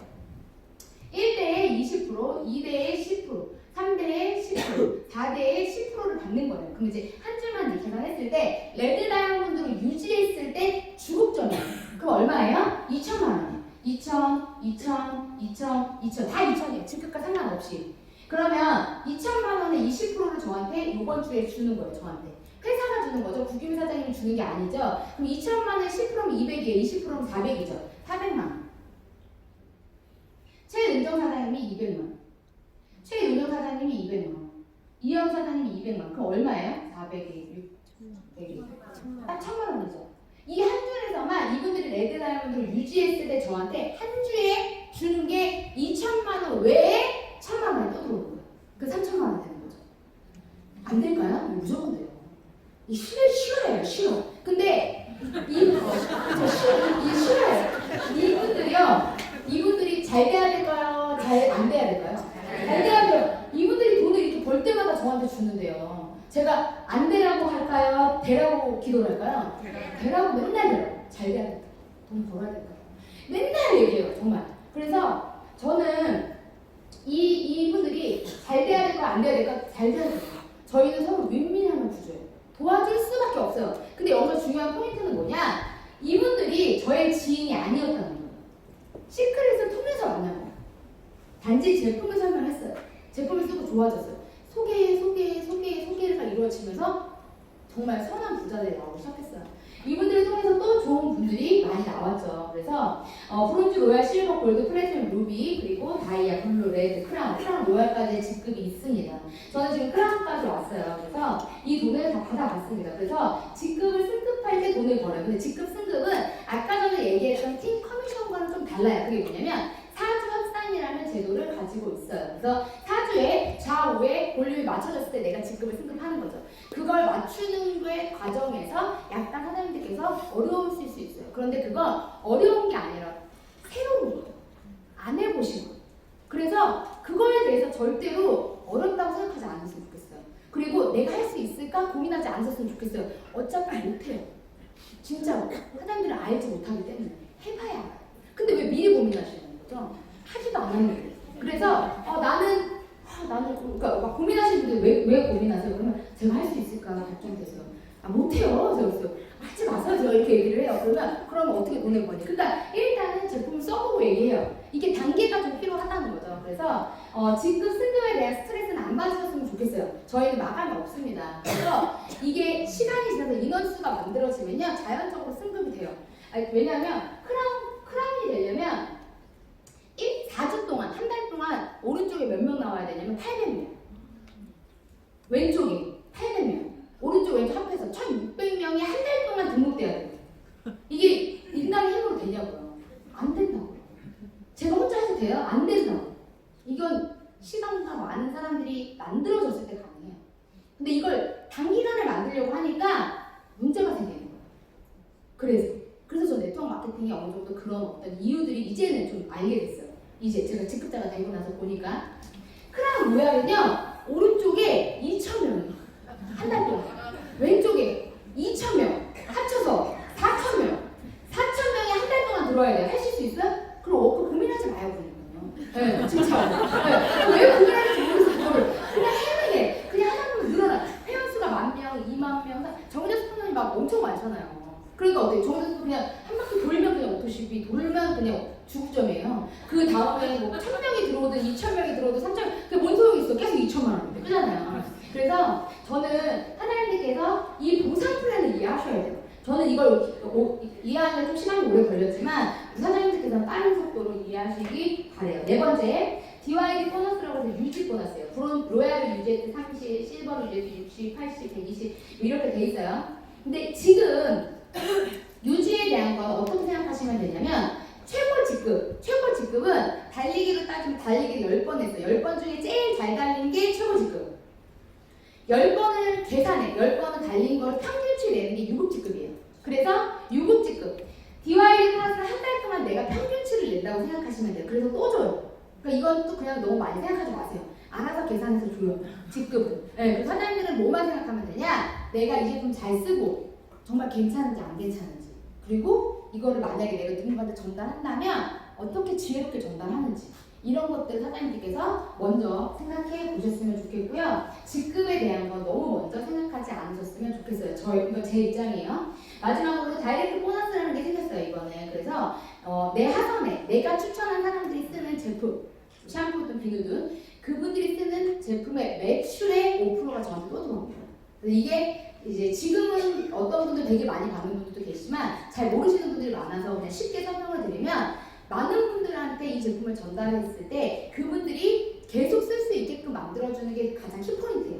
1대에 20%, 2대에 10%, 3대에 10%, 4대에 10%를 받는 거예요. 그럼 이제 한 줄만 계산했을 때 레드 다이아몬드를 유지했을 때 주급점이에요. 그럼 얼마예요? 2천만 원이에요. 2천, 2천, 2천, 2천 다 2천이에요. 지급과 상관없이. 그러면 2천만 원의 20%를 저한테 이번 주에 주는 거예요. 저한테. 회사가 주는 거죠. 국유미 사장님이 주는 게 아니죠. 그럼 2천만 원의 10%면 200이에요. 20%면 400이죠. 400만 원. 최은정 사장님이 200만 원. 최윤영 사장님이 200만 원. 이영 사장님이 200만 원. 그럼 얼마예요? 400이 600이. 딱 1000만 원이죠. 이 한 줄에서만 이분들이 레드 다이아몬드를 유지했을 때 저한테 한 주에 주는 게 2천만 원 외에 1000만 원이 또 들어오는 거예요. 그 3천만 원 되는 거죠. 안 될까요? 무조건 돼요. 이 싫어요, 싫어. 근데 싫어요. 이분들이 잘 돼야 될까요? 잘 안 돼야 될까요? 잘 돼야 돼요. 이분들이 돈을 이렇게 벌 때마다 저한테 주는데요. 제가 안 되라고 할까요? 되라고 기도를 할까요? 되라고 맨날 돼요. 잘 돼야 될까? 돈 벌어야 될까? 맨날 얘기해요, 정말. 그래서 저는 이분들이 잘 돼야 될까? 안 돼야 될까? 잘 돼야 될까? 저희는 서로 윈윈하는 구조예요. 도와줄 수밖에 없어요. 근데 여기서 중요한 포인트는 뭐냐? 이분들이 저의 지인이 아니었다는 거예요. 시크릿을 통해서 만난 거예요. 단지 제품을 설명했어요. 제품을 쓰고 좋아졌어요. 소개가 이루어지면서 정말 선한 부자들이 나오기 시작했어요. 이분들을 통해서 또 좋은 분들이 많이 나왔죠. 그래서 브론즈, 로얄, 실버, 골드, 플래티넘, 루비, 그리고 다이아, 블루, 레드, 크라운, 로얄까지의 직급이 있습니다. 저는 지금 크라운까지 왔어요. 그래서 이 돈을 다 받아봤습니다. 그래서 직급을 승급할 때 돈을 벌어요. 근데 직급 승급은 아까 전에 얘기했던 팀 커미션과는 좀 달라요. 그게 뭐냐면 사주 합산이라는 제도를 가지고 있어요. 그래서 사주의 좌우에 볼륨이 맞춰졌을 때 내가 직급을 승급하는 거죠. 그걸 맞추는 게 과정에서 약간 사장님들께서 어려우실 수 있어요. 그런데 그건 어려운 게 아니라 새로운 거예요. 안 해보신 거예요. 그래서 그거에 대해서 절대로 어렵다고 생각하지 않으셨으면 좋겠어요. 그리고 내가 할 수 있을까 고민하지 않으셨으면 좋겠어요. 어차피 못해요. 진짜로. 사장님들은 알지 못하기 때문에 해봐야 알아요. 근데 왜 미리 고민하시는 거죠? 하지도 않았는데. 그래서 나는 그러니까 막 고민하시는 분들 왜 고민하세요? 그러면 제가 할 수 있을까 걱정돼서 못해요. 그래서 하지 마세요. 제가 이렇게 얘기를 해요. 그러면 어떻게 돈을 버니? 그러니까 일단은 제품을 써보고 얘기해요. 이게 단계가 좀 필요하다는 거죠. 그래서 직급 승급에 대한 스트레스는 안 받으셨으면 좋겠어요. 저희는 마감이 없습니다. 그래서 이게 시간이 지나서 인원수가 만들어지면요 자연적으로 승급이 돼요. 왜냐하면 크라운이 되려면 4주 동안, 한 달 동안 오른쪽에 몇 명 나와야 되냐면 800명. 왼쪽에 800명. 오른쪽 왼쪽 합해서 1600명이 한 달 동안 등록돼야 돼요. 이게 인간의 힘으로 되냐고요? 안 된다고요. 제가 혼자 해도 돼요? 안 된다고요. 이건 시간과 많은 사람들이 만들어졌을 때 가능해요. 근데 이걸 단기간에 만들려고 하니까 문제가 생기는 거예요. 그래서 저 네트워크 마케팅이 어느 정도 그런 어떤 이유들이 이제는 좀 알게 됐어요. 이제 제가 직급자가 되고 나서 보니까 크라운 로얄은요 오른쪽에 2,000명 한 달 동안 왼쪽에 2,000명 합쳐서 4,000명 4,000명이 한 달 동안 들어와야 돼요. 하실 수 있어요? 그럼 고민하지 마요. 그러니까요. 네, 진짜. 네. 왜 고민하는지 모르겠어요. 그냥 해야 돼. 그냥 하나로 늘어나. 회원수가 10,000명, 20,000명, 정자 스포너님 막 엄청 많잖아요. 그러니까 어때요? 정자 그냥 한 바퀴 돌면 그냥 오토십이 돌면 그냥 주급점이에요. 그 다음에 뭐 1,000명이 들어오든 2,000명이 들어오든 3,000명 그게 뭔 소용이 있어? 계속 2천만 원인데 그잖아요. 그래서 저는 하나님께서 이 보상 플랜을 이해하셔야 돼요. 저는 이걸 이해하는 좀 시간이 오래 걸렸지만 사장님들께서는 빠른 속도로 이해하시기 바래요. 네 번째, DYD 보너스라고 해서 유지 보너스예요. 로얄을 유지했을 때 30, 실버를 유지했을 때 60, 80, 120 이렇게 돼 있어요. 근데 지금 유지에 대한 건 어떻게 생각하시면 되냐면 최고 직급은 달리기로 따지면 달리기를 10번 했어요. 10번 중에 제일 잘 달린 게 최고 직급. 10번을 계산해. 10번은 달린 걸 평균치 내는 게 6급 직급이에요. 그래서 6급 직급. DYD 플러스는 한 달 동안 내가 평균치를 낸다고 생각하시면 돼요. 그래서 또 줘요. 그러니까 이건 또 그냥 너무 많이 생각하지 마세요. 알아서 계산해서 줘요. 직급은. 네, 그 사장님들은 뭐만 생각하면 되냐? 내가 이 제품 잘 쓰고 정말 괜찮은지 안 괜찮은지, 그리고 이거를 만약에 내가 누군가한테 전달한다면 어떻게 지혜롭게 전달하는지, 이런 것들 사장님들께서 먼저 생각해 보셨으면 좋겠고요. 직급에 대한 건 너무 먼저 생각하지 않으셨으면 좋겠어요. 이거 제 입장이에요. 마지막으로 다이렉트 보너스라는 게 생겼어요, 이번에. 그래서 내 하선에 내가 추천한 사람들이 쓰는 제품, 샴푸든 비누든 그분들이 쓰는 제품의 매출의 5%가 저한테 또 들어옵니다. 그래서 이게 이제 지금은 어떤 분들 되게 많이 받는 분들도 계시지만 잘 모르시는 분들이 많아서 그냥 쉽게 설명을 드리면, 많은 분들한테 이 제품을 전달했을 때 그분들이 계속 쓸 수 있게끔 만들어주는 게 가장 키포인트예요.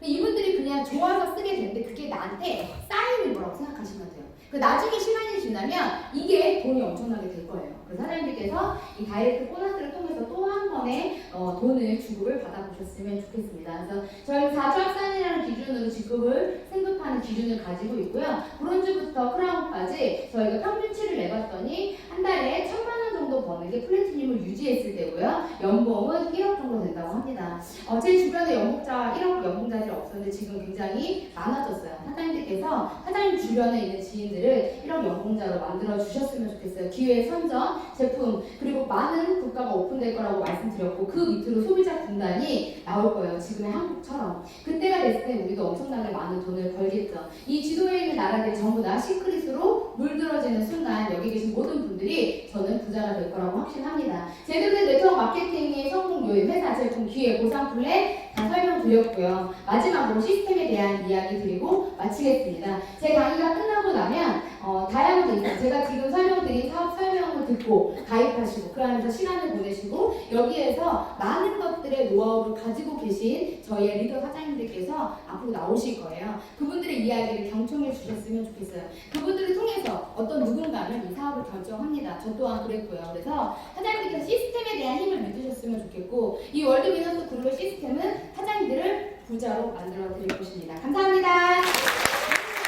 이분들이 그냥 좋아서 쓰게 되는데 그게 나한테 쌓이는 거라고 생각하시면 돼요. 나중에 시간이 지나면 이게 돈이 엄청나게 될 거예요. 그래서 사장님께서 이 다이렉트 보너스를 통해서 또 한 번의 돈을 지급을 받아보셨으면 좋겠습니다. 그래서 저희 4주 합산이라는 기준으로 지급을 승급하는 기준을 가지고 있고요. 브론즈부터 크라운까지 저희가 평균치를 내봤더니 한 달에 1,000만 원 정도 버는 게 플래티늄을 유지했을 때고요. 연봉은 1억 정도 된다고 합니다. 제 주변에 1억 연봉자들이 없었는데 지금 굉장히 많아졌어요. 사장님들께서 사장님 주변에 있는 지인들을 1억 연봉자로 만들어 주셨으면 좋겠어요. 기회 선전, 제품, 그리고 많은 국가가 오픈될 거라고 말씀드렸고, 그 밑으로 소비자 군단이 나올 거예요. 지금의 한국처럼. 그때가 됐을 때 우리도 엄청나게 많은 돈을 벌겠죠. 이 지도에 있는 나라들이 전부 다 시크릿으로 물들어지는 순간 여기 계신 모든 분들이 저는 부자가 될 거라고 확신합니다. 제대로 된 네트워크 마케팅의 성공 요인, 회사, 제품, 기회, 보상 플랜 다 설명드렸고요. 마지막으로 시스템에 대한 이야기 드리고 마치겠습니다. 제 강의가 끝나고 나면 다양한 게 있어요. 제가 지금 설명드린 사업 설명을 듣고 가입하시고 그 안에서 시간을 보내시고 여기에서 많은 것들의 노하우를 가지고 계신 저희의 리더 사장님들께서 앞으로 나오실 거예요. 그분들의 이야기를 경청해 주셨으면 좋겠어요. 그분들을 통해서 어떤 누군가는 이 사업을 결정합니다. 저 또한 그랬고요. 그래서 사장님들께서 시스템에 대한 힘을 믿으셨으면 좋겠고, 이 월드위너스 그룹의 시스템은 사장님들을 부자로 만들어 드릴 것입니다. 감사합니다.